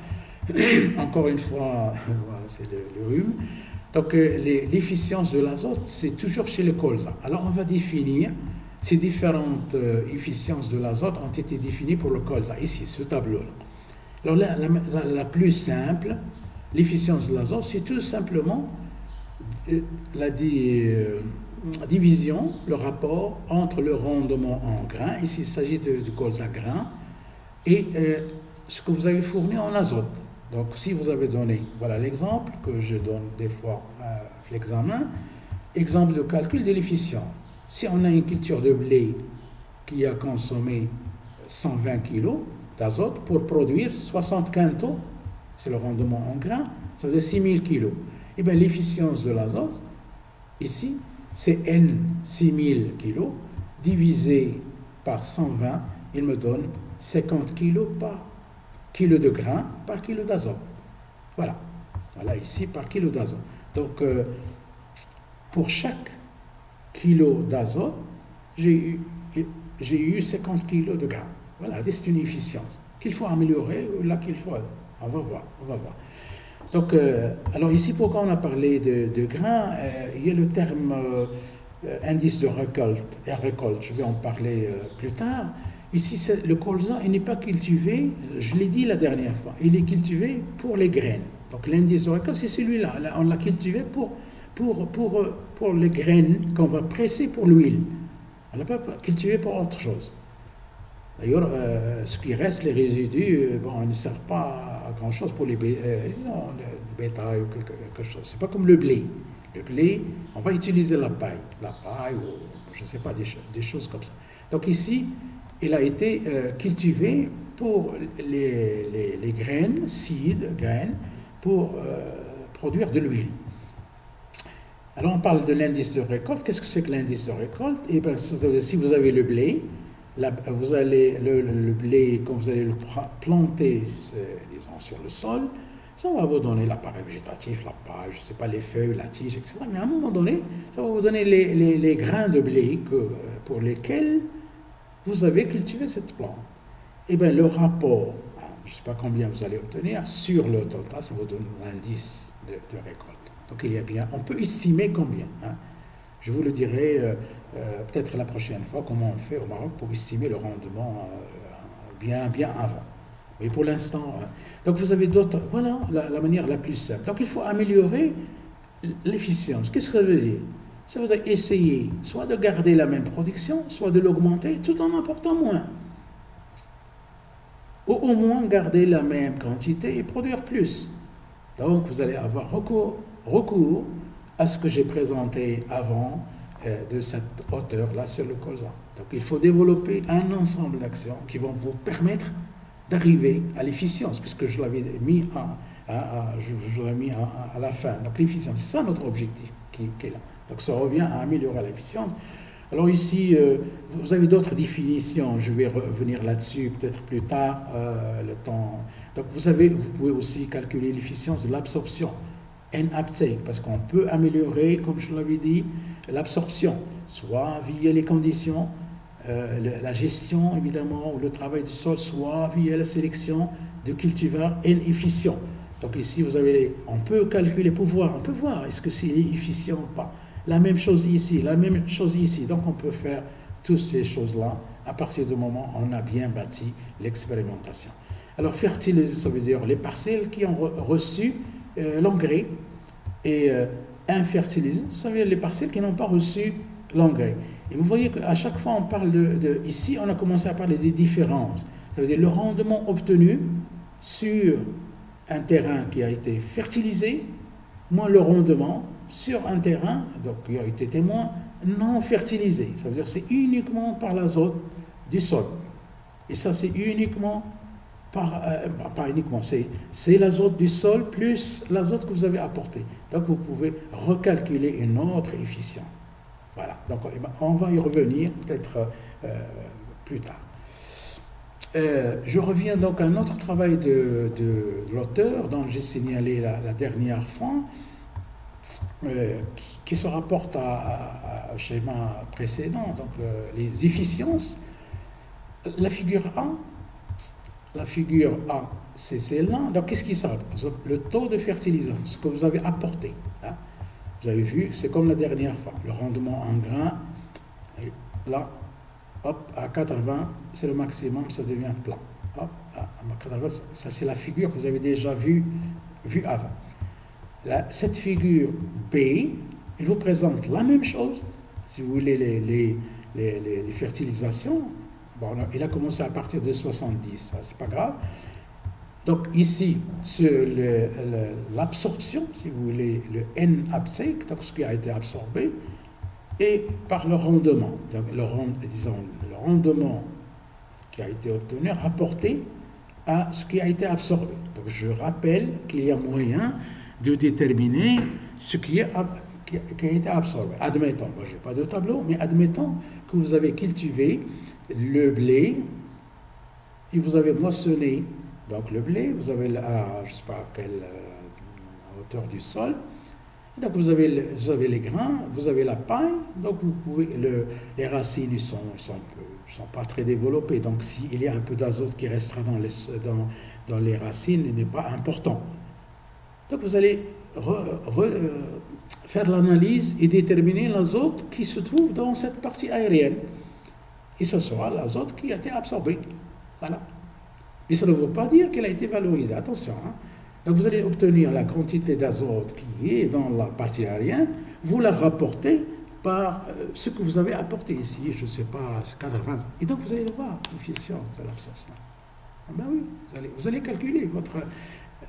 Encore une fois, voilà, c'est le rhume. Donc, l'efficience de l'azote, c'est toujours chez le colza. Alors, on va définir ces différentes efficiences de l'azote ont été définies pour le colza, ici, ce tableau-là. Alors, la plus simple, l'efficience de l'azote, c'est tout simplement la division, le rapport entre le rendement en grains, ici il s'agit du colza grain, et ce que vous avez fourni en azote. Donc si vous avez donné, voilà l'exemple que je donne des fois à l'examen, exemple de calcul de l'efficience. Si on a une culture de blé qui a consommé 120 kg d'azote pour produire 60 quintaux, c'est le rendement en grains, ça veut dire 6000 kg. Et bien l'efficience de l'azote, ici, c'est N 6000 kg divisé par 120, il me donne 50 kg par kilo de grains par kilo d'azote. Voilà. Voilà ici par kilo d'azote. Donc, pour chaque kilo d'azote, j'ai eu 50 kg de grains. Voilà, c'est une efficience qu'il faut améliorer, là qu'il faut. On va voir. Donc, alors ici, pourquoi on a parlé de grains, il y a le terme indice de récolte, je vais en parler plus tard. Ici, le colza, il n'est pas cultivé, je l'ai dit la dernière fois, il est cultivé pour les graines. Donc l'indice de récolte, c'est celui-là. On l'a cultivé pour les graines qu'on va presser pour l'huile. On ne l'a pas cultivé pour autre chose. D'ailleurs, ce qui reste, les résidus, ils ne servent pas à grand-chose pour le bétail ou quelque chose. Ce n'est pas comme le blé. Le blé, on va utiliser la paille ou je ne sais pas, des choses comme ça. Donc ici, il a été cultivé pour les graines, seeds, graines, pour produire de l'huile. Alors on parle de l'indice de récolte. Qu'est-ce que c'est que l'indice de récolte? Eh bien, si vous avez le blé, vous allez le blé, quand vous allez le planter, disons, sur le sol, ça va vous donner l'appareil végétatif, la paille, je ne sais pas, les feuilles, la tige, etc. Mais à un moment donné, ça va vous donner les grains de blé pour lesquels vous avez cultivé cette plante. Eh bien, le rapport, je ne sais pas combien vous allez obtenir, sur le total, ça vous donne l'indice de récolte. Donc il y a bien, on peut estimer combien. Je vous le dirai peut-être la prochaine fois comment on fait au Maroc pour estimer le rendement bien avant. Mais pour l'instant, donc vous avez d'autres, voilà la manière la plus simple. Donc il faut améliorer l'efficience. Qu'est-ce que ça veut dire? Ça veut dire essayer soit de garder la même production, soit de l'augmenter tout en apportant moins. Ou au moins garder la même quantité et produire plus. Donc vous allez avoir recours à ce que j'ai présenté avant de cette hauteur-là sur le colza. Donc il faut développer un ensemble d'actions qui vont vous permettre d'arriver à l'efficience, puisque je l'avais mis à la fin. Donc l'efficience, c'est ça notre objectif qui est là. Donc ça revient à améliorer l'efficience. Alors ici, vous avez d'autres définitions, je vais revenir là-dessus peut-être plus tard, le temps. Donc vous pouvez aussi calculer l'efficience de l'absorption, N-uptake, parce qu'on peut améliorer, comme je l'avais dit, l'absorption, soit via les conditions, la gestion évidemment, ou le travail du sol, soit via la sélection de cultivars N-efficients. Donc ici, on peut calculer, on peut voir est-ce que c'est efficient ou pas. La même chose ici, la même chose ici. Donc on peut faire toutes ces choses-là à partir du moment où on a bien bâti l'expérimentation. Alors fertiliser, ça veut dire les parcelles qui ont reçu l'engrais, et infertiliser, ça veut dire les parcelles qui n'ont pas reçu l'engrais. Et vous voyez qu'à chaque fois on parle ici, on a commencé à parler des différences. Ça veut dire le rendement obtenu sur un terrain qui a été fertilisé, moins le rendement sur un terrain donc, qui a été témoin non fertilisé. Ça veut dire que c'est uniquement par l'azote du sol. Et ça, c'est uniquement pas uniquement, c'est l'azote du sol plus l'azote que vous avez apporté. Donc vous pouvez recalculer une autre efficience. Voilà, donc on va y revenir peut-être plus tard. Je reviens donc à un autre travail de l'auteur dont j'ai signalé la dernière fois, qui se rapporte au schéma précédent, donc les efficiences. La figure A, c'est celle-là. Donc qu'est-ce qui sort? Le taux de fertilisation, ce que vous avez apporté. Hein. Vous avez vu, c'est comme la dernière fois, le rendement en grains, et là, hop, à 80, c'est le maximum, ça devient plat. Hop, à 80, ça c'est la figure que vous avez déjà vue avant. Cette figure B, il vous présente la même chose. Si vous voulez les fertilisations, bon, il a commencé à partir de 70, c'est pas grave. Donc ici, sur l'absorption, si vous voulez, le N-uptake, donc ce qui a été absorbé, et par le rendement. Donc le rendement qui a été obtenu rapporté à ce qui a été absorbé. Donc je rappelle qu'il y a moyen de déterminer ce qui a été absorbé. Admettons, moi je n'ai pas de tableau, mais admettons que vous avez cultivé le blé et vous avez moissonné donc le blé, vous avez je ne sais pas quelle hauteur du sol, donc vous avez les grains, vous avez la paille, donc vous pouvez, les racines ne sont pas très développées, donc s'il y a un peu d'azote qui restera dans les racines, il n'est pas important. Donc vous allez faire l'analyse et déterminer l'azote qui se trouve dans cette partie aérienne. Et ce sera l'azote qui a été absorbé. Voilà. Mais ça ne veut pas dire qu'elle a été valorisée. Attention. Hein. Donc vous allez obtenir la quantité d'azote qui est dans la partie aérienne, vous la rapportez par ce que vous avez apporté ici, je ne sais pas, 80. Et donc vous allez voir l'efficience de l'absorption. Ah ben oui, vous allez calculer votre...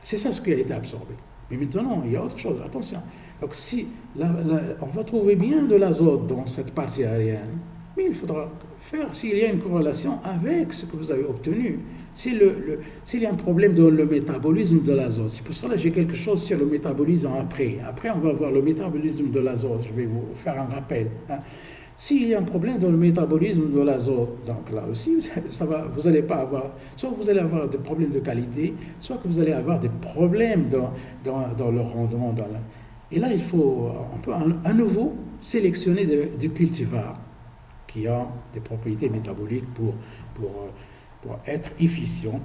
C'est ça ce qui a été absorbé. Mais maintenant, il y a autre chose, attention. Donc si on va trouver bien de l'azote dans cette partie aérienne, Oui, il faudra faire s'il y a une corrélation avec ce que vous avez obtenu. S'il y a un problème dans le métabolisme de l'azote, c'est pour cela que j'ai quelque chose sur le métabolisme après. Après, on va voir le métabolisme de l'azote. Je vais vous faire un rappel. Hein. S'il y a un problème dans le métabolisme de l'azote, donc là aussi, vous n'allez pas avoir, soit vous allez avoir des problèmes de qualité, soit que vous allez avoir des problèmes dans le rendement. Et là, on peut à nouveau sélectionner des cultivars qui ont des propriétés métaboliques pour être efficients,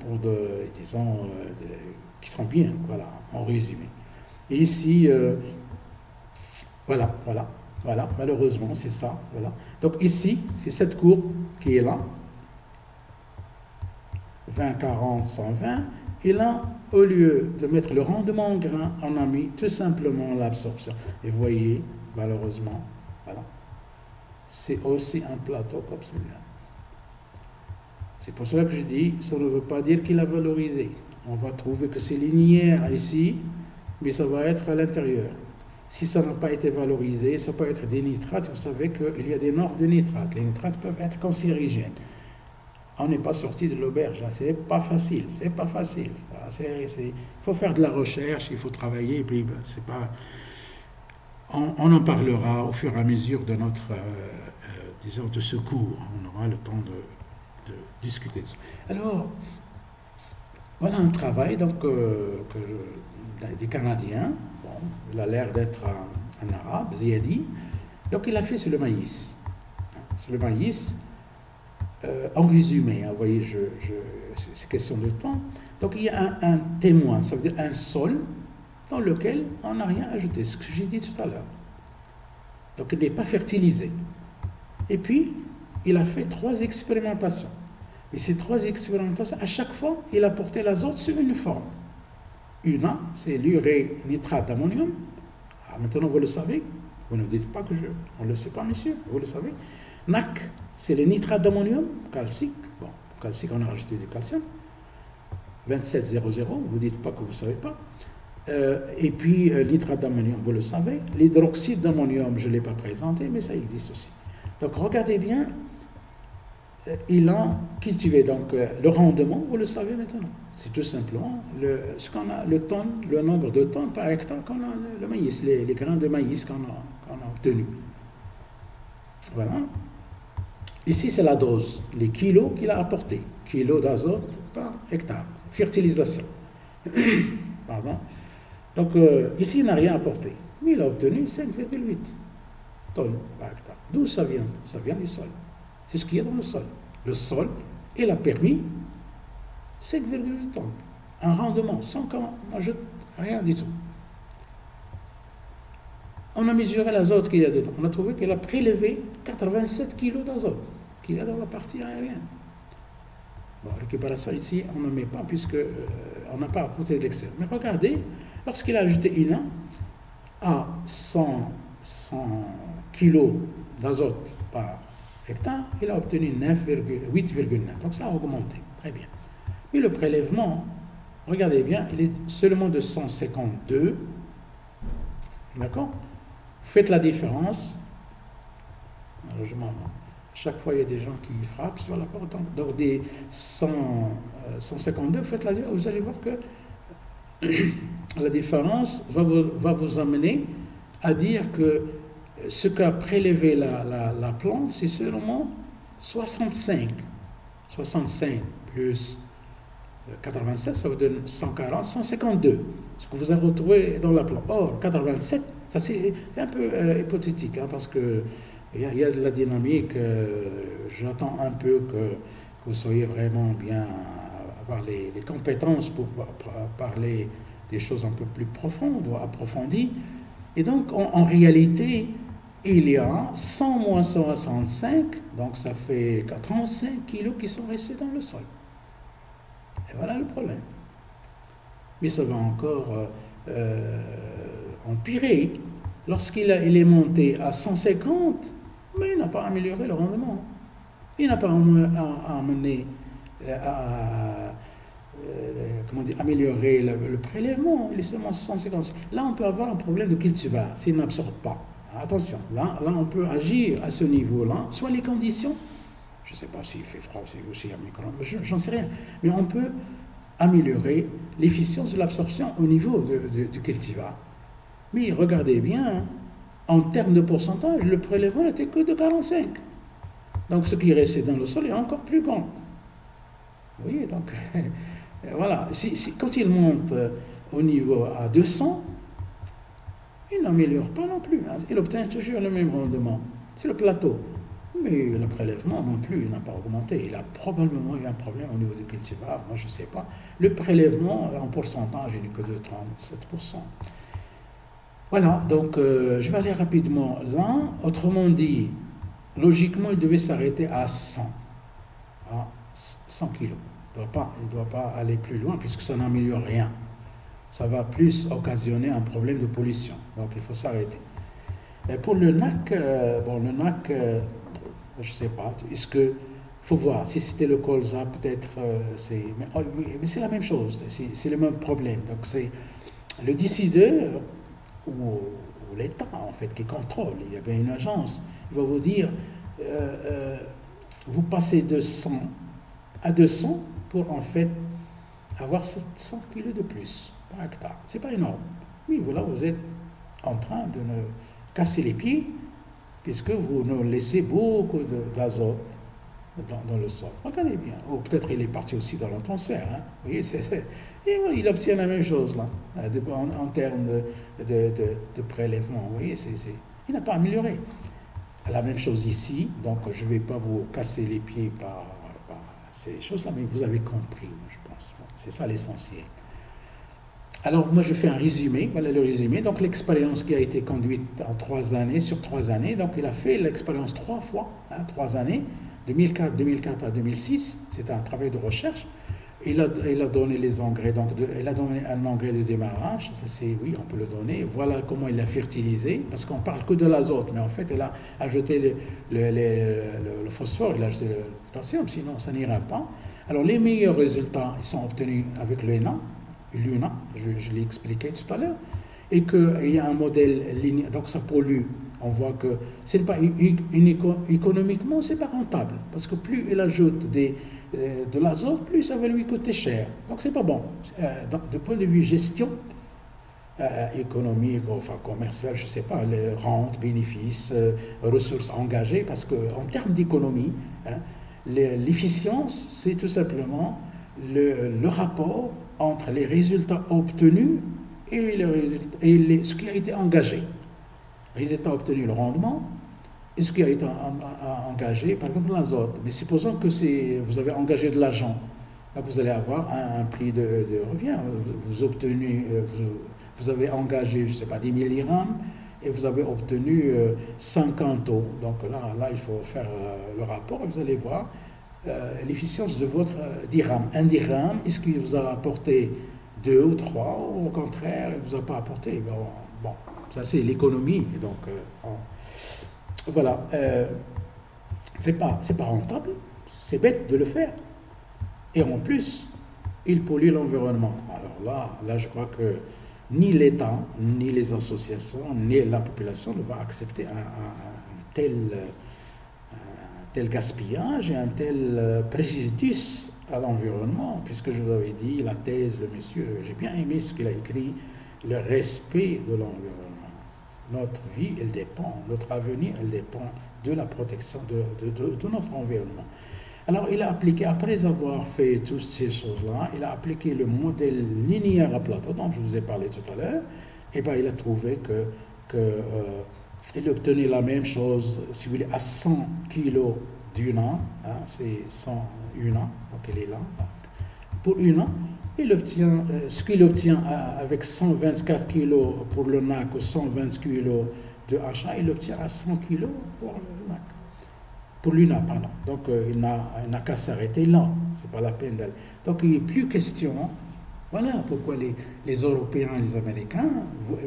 qui sont bien, voilà, en résumé. Et ici, voilà, malheureusement, c'est ça, voilà. Donc ici, c'est cette courbe qui est là, 20, 40, 120, et là, au lieu de mettre le rendement en grain, on a mis tout simplement l'absorption. Et vous voyez, malheureusement, voilà, c'est aussi un plateau comme celui-là. C'est pour cela que je dis, ça ne veut pas dire qu'il a valorisé. On va trouver que c'est linéaire ici, mais ça va être à l'intérieur. Si ça n'a pas été valorisé, ça peut être des nitrates. Vous savez qu'il y a des normes de nitrates. Les nitrates peuvent être cancérigènes. On n'est pas sorti de l'auberge. Hein. C'est pas facile. C'est pas facile. Il faut faire de la recherche, il faut travailler. Et puis, c'est pas. On en parlera au fur et à mesure de notre, disons, de ce cours. On aura le temps de discuter de ça. Alors, voilà un travail donc des Canadiens. Bon, il a l'air d'être un arabe, Ziyadi. Donc, il a fait sur le maïs. Sur le maïs, en résumé, hein, vous voyez, c'est question de temps. Donc, il y a un témoin, ça veut dire un sol dans lequel on n'a rien ajouté, ce que j'ai dit tout à l'heure. Donc, il n'est pas fertilisé. Et puis, il a fait 3 expérimentations. Et ces 3 expérimentations, à chaque fois, il a porté l'azote sur une forme. Une, c'est l'urée nitrate d'ammonium. Ah, maintenant, vous le savez. Vous ne dites pas que on ne le sait pas, monsieur. Vous le savez. NAC, c'est le nitrate d'ammonium, calcique. Bon, calcique, on a rajouté du calcium. 2700, vous ne dites pas que vous ne savez pas. Et puis, nitrate d'ammonium, vous le savez. L'hydroxyde d'ammonium, je ne l'ai pas présenté, mais ça existe aussi. Donc, regardez bien. Il a cultivé donc le rendement, vous le savez maintenant. C'est tout simplement ce qu'on a, le nombre de tonnes par hectare qu'on a le maïs, les grains de maïs qu'on a obtenus. Voilà. Ici, c'est la dose, les kilos qu'il a apportés, kilos d'azote par hectare, fertilisation. Pardon. Donc, ici, il n'a rien apporté, mais il a obtenu 5,8 tonnes par hectare. D'où ça vient? Ça vient du sol. C'est ce qu'il y a dans le sol. Le sol, il a permis 5,8 tonnes. Un rendement sans qu'on ajoute rien du tout. On a mesuré l'azote qu'il y a dedans. On a trouvé qu'il a prélevé 87 kg d'azote qu'il y a dans la partie aérienne. Bon, récupération ici, on ne met pas puisque on n'a pas apporté de l'extérieur. Mais regardez, lorsqu'il a ajouté une à 100 kg d'azote par hectare, il a obtenu 8,9. Donc ça a augmenté. Très bien. Mais le prélèvement, regardez bien, il est seulement de 152. D'accord? Faites la différence. Malheureusement, chaque fois, il y a des gens qui frappent sur la porte. Donc, des 152, faites la différence. Vous allez voir que la différence va vous amener à dire que ce qu'a prélevé la plante, c'est seulement 65. 65 plus 87, ça vous donne 140, 152. Ce que vous avez retrouvé dans la plante. Or, 87, ça c'est un peu hypothétique, hein, parce qu'il y a de la dynamique. J'attends un peu que vous soyez vraiment bien, avoir les compétences pour parler des choses un peu plus profondes ou approfondies. Et donc, en réalité, il y a 100 moins 165, donc ça fait 35 kilos qui sont restés dans le sol. Et voilà le problème. Mais ça va encore empirer. Lorsqu'il est monté à 150, mais il n'a pas amélioré le rendement. Il n'a pas amené améliorer le prélèvement. Il est seulement 150. Là, on peut avoir un problème de cultivar s'il n'absorbe pas. Attention, là, on peut agir à ce niveau-là, soit les conditions, je ne sais pas s'il fait froid ou s'il y a un micro, j'en sais rien, mais on peut améliorer l'efficience de l'absorption au niveau du cultivar. Mais regardez bien, hein, en termes de pourcentage, le prélèvement n'était que de 45. Donc ce qui restait dans le sol est encore plus grand. Vous voyez, donc, voilà. Quand il monte au niveau à 200, il n'améliore pas non plus. Hein. Il obtient toujours le même rendement. C'est le plateau. Mais le prélèvement non plus, il n'a pas augmenté. Il a probablement eu un problème au niveau du cultivar, moi je ne sais pas. Le prélèvement, en pourcentage, il n'est que de 37%. Voilà, donc je vais aller rapidement là. Autrement dit, logiquement, il devait s'arrêter à 100 kg. Il ne doit pas aller plus loin puisque ça n'améliore rien. Ça va plus occasionner un problème de pollution. Donc il faut s'arrêter. Et pour le NAC, le NAC, je ne sais pas. Est-ce que faut voir si c'était le colza, peut-être mais c'est la même chose. C'est le même problème. Donc c'est le décideur ou l'État en fait qui contrôle. Il y avait une agence. Il va vous dire vous passez de 100 à 200 pour en fait avoir 700 kg de plus par hectare. C'est pas énorme. Oui, voilà, vous êtes en train de ne casser les pieds puisque vous nous laissez beaucoup d'azote dans le sol. Regardez bien. Ou peut-être il est parti aussi dans l'atmosphère. Hein. Vous voyez, et il obtient la même chose là, en termes de prélèvement. Vous voyez, il n'a pas amélioré. La même chose ici, donc je ne vais pas vous casser les pieds par ces choses-là, mais vous avez compris, je pense. C'est ça l'essentiel. Alors, moi, je fais un résumé. Voilà le résumé. Donc, l'expérience qui a été conduite en 3 années, sur 3 années. Donc, il a fait l'expérience 3 fois, 3 années, 2004 à 2006. C'est un travail de recherche. Il a donné les engrais. Donc, il a donné un engrais de démarrage. Oui, on peut le donner. Voilà comment il l'a fertilisé. Parce qu'on parle que de l'azote. Mais en fait, il a ajouté le phosphore, il a ajouté le potassium. Sinon, ça n'ira pas. Alors, les meilleurs résultats, ils sont obtenus avec l'UNA, je l'ai expliqué tout à l'heure, et qu'il y a un modèle linéaire, donc ça pollue. On voit que c'est pas économiquement, c'est pas rentable, parce que plus il ajoute de l'azote, plus ça va lui coûter cher. Donc c'est pas bon. Donc, de point de vue gestion économique, enfin commerciale, je sais pas, les rentes, bénéfices, ressources engagées, parce qu'en termes d'économie, hein, l'efficience, c'est tout simplement le rapport entre les résultats obtenus et ce qui a été engagé. Les résultats obtenus, le rendement, et ce qui a été engagé, par exemple l'azote. Mais supposons que vous avez engagé de l'argent, là vous allez avoir un prix de revient. Vous avez engagé, je ne sais pas, 10 000 dirhams, et vous avez obtenu 50 euros. Donc là, il faut faire le rapport, et vous allez voir l'efficience de votre dirham. Un dirham, est-ce qu'il vous a apporté 2 ou 3, ou au contraire, il ne vous a pas apporté? Bon, ça c'est l'économie. Donc, voilà. C'est pas rentable, c'est bête de le faire. Et en plus, il pollue l'environnement. Alors là, je crois que ni l'État, ni les associations, ni la population ne va accepter un tel gaspillage et un tel préjudice à l'environnement, puisque je vous avais dit, la thèse, le monsieur, j'ai bien aimé ce qu'il a écrit, le respect de l'environnement. Notre vie, elle dépend, notre avenir, elle dépend de la protection de notre environnement. Alors, il a appliqué, après avoir fait toutes ces choses-là, il a appliqué le modèle linéaire à plateau, dont je vous ai parlé tout à l'heure, et bien il a trouvé il obtenait la même chose, si vous voulez, à 100 kg d'UNA, hein, c'est 100 UNA, donc elle est là. Pour UNA, il obtient, ce qu'il obtient avec 124 kg pour le NAC ou 120 kg de HA, il obtient à 100 kg pour le NAC. Pour l'UNA, pardon. Donc il n'a qu'à s'arrêter là, c'est pas la peine d'aller. Donc il n'est plus question. Voilà pourquoi les Européens et les Américains,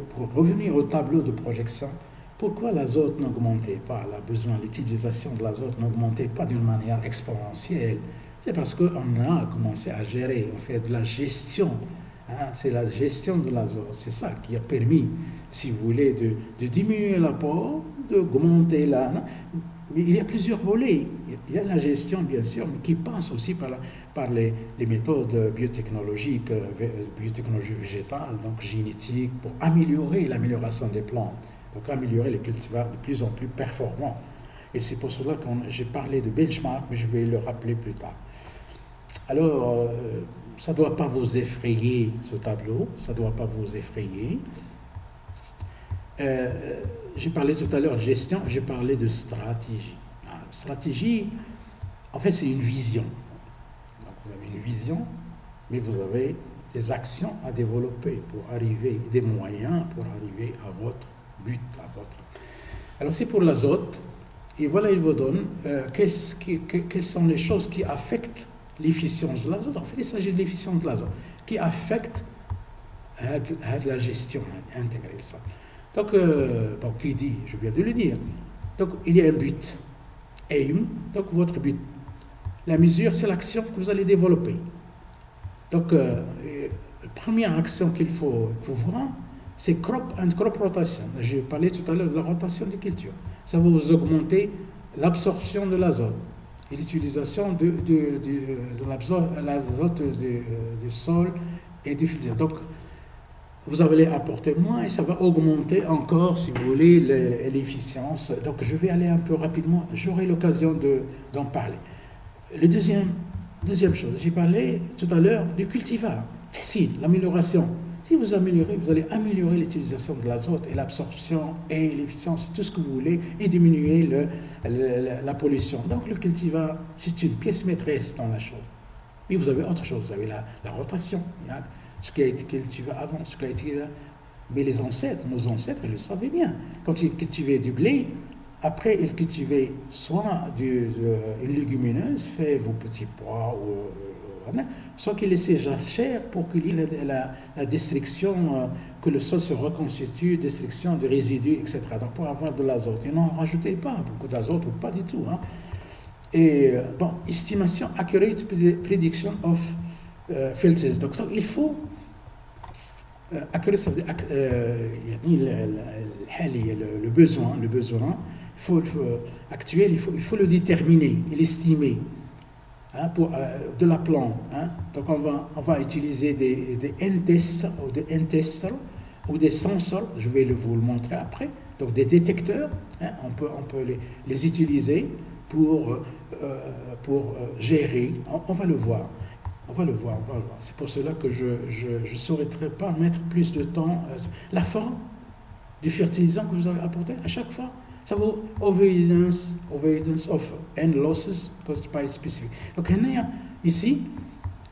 pour revenir au tableau de projection, pourquoi l'azote n'augmentait pas, l'utilisation de l'azote n'augmentait pas d'une manière exponentielle? C'est parce qu'on a commencé à gérer, on fait de la gestion. Hein, c'est la gestion de l'azote, c'est ça qui a permis si vous voulez, de diminuer l'apport, d'augmenter la... Mais il y a plusieurs volets. Il y a la gestion, bien sûr, mais qui passe aussi par les méthodes biotechnologiques, biotechnologie végétale, donc génétique, pour améliorer l'amélioration des plantes, donc améliorer les cultivars de plus en plus performants. Et c'est pour cela que j'ai parlé de benchmark, mais je vais le rappeler plus tard. Alors, ça ne doit pas vous effrayer, ce tableau, ça ne doit pas vous effrayer. J'ai parlé tout à l'heure de gestion, j'ai parlé de stratégie. Stratégie, en fait, c'est une vision. Donc, vous avez une vision, mais vous avez des actions à développer pour arriver, des moyens pour arriver à votre but, Alors, c'est pour l'azote. Et voilà, il vous donne quelles sont les choses qui affectent l'efficience de l'azote. En fait, il s'agit de l'efficience de l'azote qui affecte la gestion intégrée. Ça. Donc, qui dit, je viens de le dire. Donc, il y a un but. Aim, donc votre but. La mesure, c'est l'action que vous allez développer. Donc, la première action qu'il faut voir, c'est crop rotation. J'ai parlé tout à l'heure de la rotation des cultures. Ça va vous augmenter l'absorption de l'azote et l'utilisation de l'azote du sol et du filtre. Donc, vous allez apporter moins et ça va augmenter encore, si vous voulez, l'efficience. Donc, je vais aller un peu rapidement. J'aurai l'occasion d'en parler. Deuxième chose, j'ai parlé tout à l'heure du cultivar. C'est l'amélioration. Si vous améliorez, vous allez améliorer l'utilisation de l'azote et l'absorption et l'efficience, tout ce que vous voulez, et diminuer la pollution. Donc, le cultivar, c'est une pièce maîtresse dans la chose. Mais vous avez autre chose. Vous avez la rotation. Ce qui a été cultivé avant, ce qui a été... Mais les ancêtres, nos ancêtres, ils le savaient bien. Quand ils cultivaient du blé, après, ils cultivaient soit une légumineuse, fait vos petits pois, soit qu'ils laissaient jachère pour qu'il y ait la destruction, que le sol se reconstitue, destruction de résidus, etc. Donc, pour avoir de l'azote. Ils n'en rajoutaient pas beaucoup d'azote, ou pas du tout. Et, estimation, accurate prediction of filters. Donc, il faut accurate, ça veut dire le besoin, actuel, il faut le déterminer et l'estimer pour de la plante. Donc, on va utiliser des N-tests ou des sensors, je vais vous le montrer après. Donc, des détecteurs, on peut les utiliser pour gérer. On va le voir. On va le voir. C'est pour cela que je ne saurais pas mettre plus de temps. La forme du fertilisant que vous avez apporté à chaque fois, ça vaut avoidance of N losses caused by specific. Donc, ici,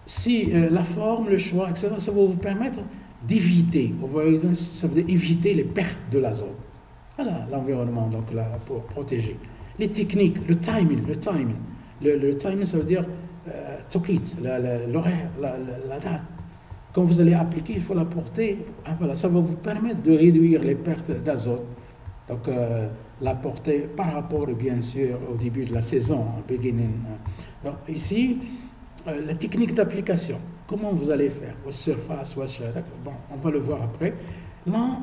si la forme, le choix, etc., ça va vous permettre d'éviter. Avoidance, ça veut dire éviter les pertes de l'azote. Voilà l'environnement, donc là, pour protéger. Les techniques, le timing. Le timing, ça veut dire toquite, l'horaire, la date. Quand vous allez appliquer, il faut l'apporter. Voilà, ça va vous permettre de réduire les pertes d'azote. Donc, l'apporter par rapport, bien sûr, au début de la saison, beginning. Donc, ici, la technique d'application. Comment vous allez faire? Surface, bon, on va le voir après. Là,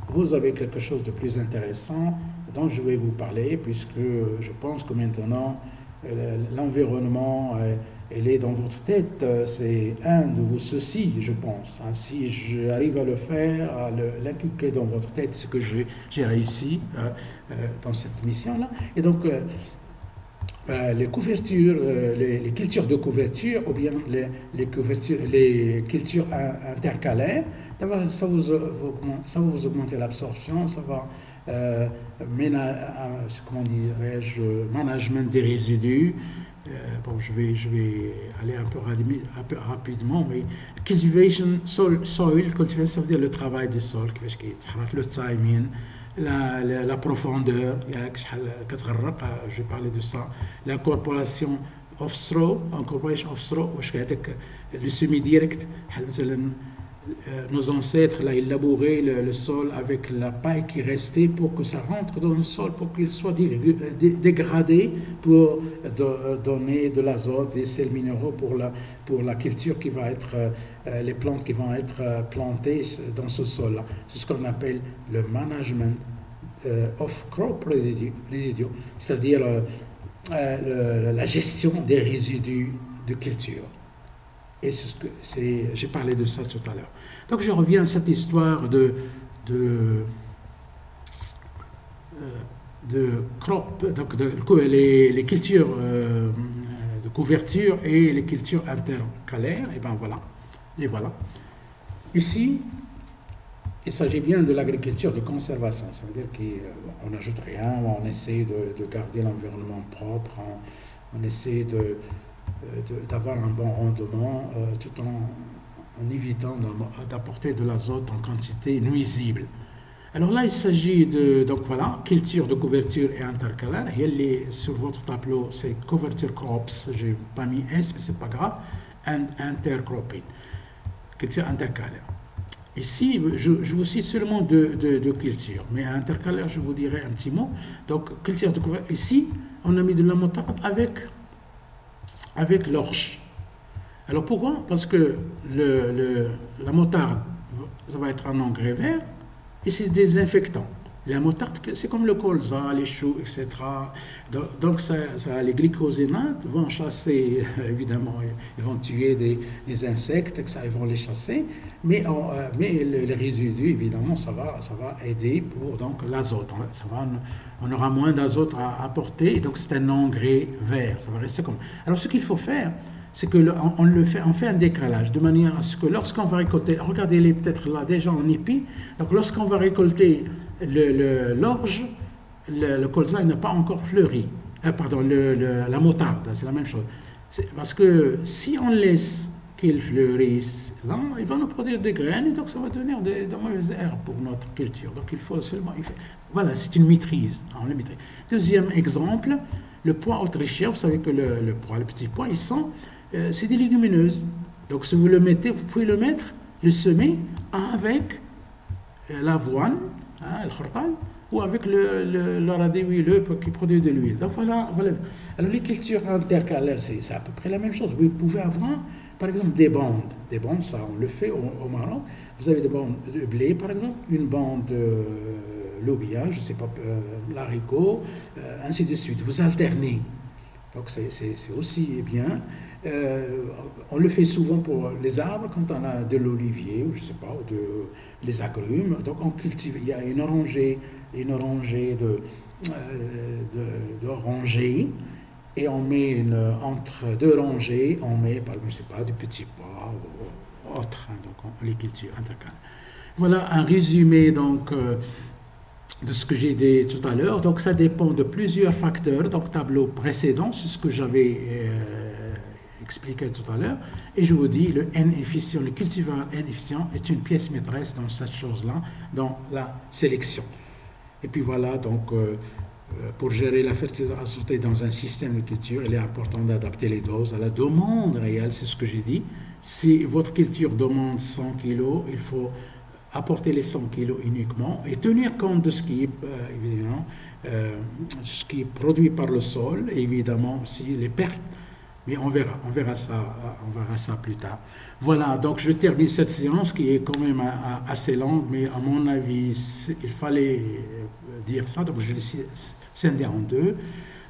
vous avez quelque chose de plus intéressant dont je vais vous parler, puisque je pense que maintenant, l'environnement, elle est dans votre tête. C'est un de vos soucis, je pense. Si j'arrive à le faire, à l'inculquer dans votre tête, ce que j'ai réussi dans cette mission-là. Et donc, les couvertures, les cultures de couverture, ou bien les cultures intercalaires, ça va vous augmenter l'absorption, ça va comment dirais-je, management des résidus. Bon, je vais aller un peu rapidement, mais cultivation, soil cultivation, ça veut dire le travail du sol, le timing, la profondeur, je vais parler de ça, l'incorporation of straw, le semi-direct, nos ancêtres, là, ils labouraient le sol avec la paille qui restait pour que ça rentre dans le sol, pour qu'il soit dégradé, pour donner de l'azote, des sels minéraux pour la culture qui va être, les plantes qui vont être plantées dans ce sol-là. C'est ce qu'on appelle le management of crop residue, c'est-à-dire la gestion des résidus de culture. Et j'ai parlé de ça tout à l'heure. Donc je reviens à cette histoire de crop, donc les cultures de couverture et les cultures intercalaires. Et bien voilà, les voilà. Ici, il s'agit bien de l'agriculture de conservation. Ça veut dire qu'on n'ajoute rien, on essaie de garder l'environnement propre, on essaie d'avoir un bon rendement tout en évitant d'apporter de l'azote en quantité nuisible. Alors là, il s'agit donc voilà, culture de couverture et intercalaire. Sur votre tableau, c'est couverture crops, je n'ai pas mis S, mais c'est pas grave, and intercropping, culture intercalaire. Ici, je vous cite seulement deux cultures, mais intercalaire, je vous dirai un petit mot. Donc, culture de couverture, ici, on a mis de la moutarde avec l'orge. Alors pourquoi? Parce que la moutarde, ça va être un engrais vert et c'est désinfectant. La moutarde, c'est comme le colza, les choux, etc. Donc les glycosénates vont chasser, évidemment, ils vont tuer des insectes, ils vont les chasser, mais les résidus, évidemment, ça va aider pour l'azote. On aura moins d'azote à apporter, donc c'est un engrais vert, ça va rester comme. Alors ce qu'il faut faire, c'est qu'on fait un décalage, de manière à ce que lorsqu'on va récolter, regardez-les peut-être là déjà en épi, donc lorsqu'on va récolter l'orge, le colza n'a pas encore fleuri. Pardon, la moutarde, c'est la même chose. Parce que si on laisse qu'il fleurisse, là, il va nous produire des graines, et donc ça va devenir de mauvaises herbes pour notre culture. Donc il faut seulement. Voilà, c'est une maîtrise. On le maîtrise. Deuxième exemple, le pois autrichien. Vous savez que le petit pois, c'est des légumineuses. Donc si vous le mettez, vous pouvez le semer avec l'avoine, le khortal, ou avec le radis huileux qui produit de l'huile. Donc voilà. Alors les cultures intercalaires, c'est à peu près la même chose. Vous pouvez avoir, par exemple, des bandes. Des bandes, ça, on le fait au Maroc. Vous avez des bandes de blé, par exemple, une bande de lobia, je ne sais pas, l'haricot, ainsi de suite. Vous alternez. Donc c'est aussi bien. On le fait souvent pour les arbres, quand on a de l'olivier, ou je ne sais pas, ou les agrumes. Donc on cultive, il y a une orangée d'orangers, et on met entre deux rangées, on met, je ne sais pas, du petit pois ou autre, donc les cultures intercalaires. Voilà un résumé donc de ce que j'ai dit tout à l'heure. Donc ça dépend de plusieurs facteurs. Donc tableau précédent, c'est ce que j'avais expliqué tout à l'heure. Et je vous dis, le N efficient, le cultivar N efficient est une pièce maîtresse dans cette chose-là, dans la sélection. Et puis voilà, donc pour gérer la fertilité azotée dans un système de culture, il est important d'adapter les doses à la demande réelle, c'est ce que j'ai dit. Si votre culture demande 100 kg, il faut apporter les 100 kg uniquement et tenir compte de ce qui est, évidemment, ce qui est produit par le sol, et évidemment aussi les pertes. Mais on verra ça plus tard. Voilà, donc je termine cette séance qui est quand même assez longue, mais à mon avis, il fallait dire ça, donc je l'ai scindé en deux.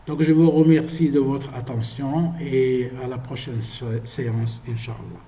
Donc je vous remercie de votre attention et à la prochaine séance, Inch'Allah.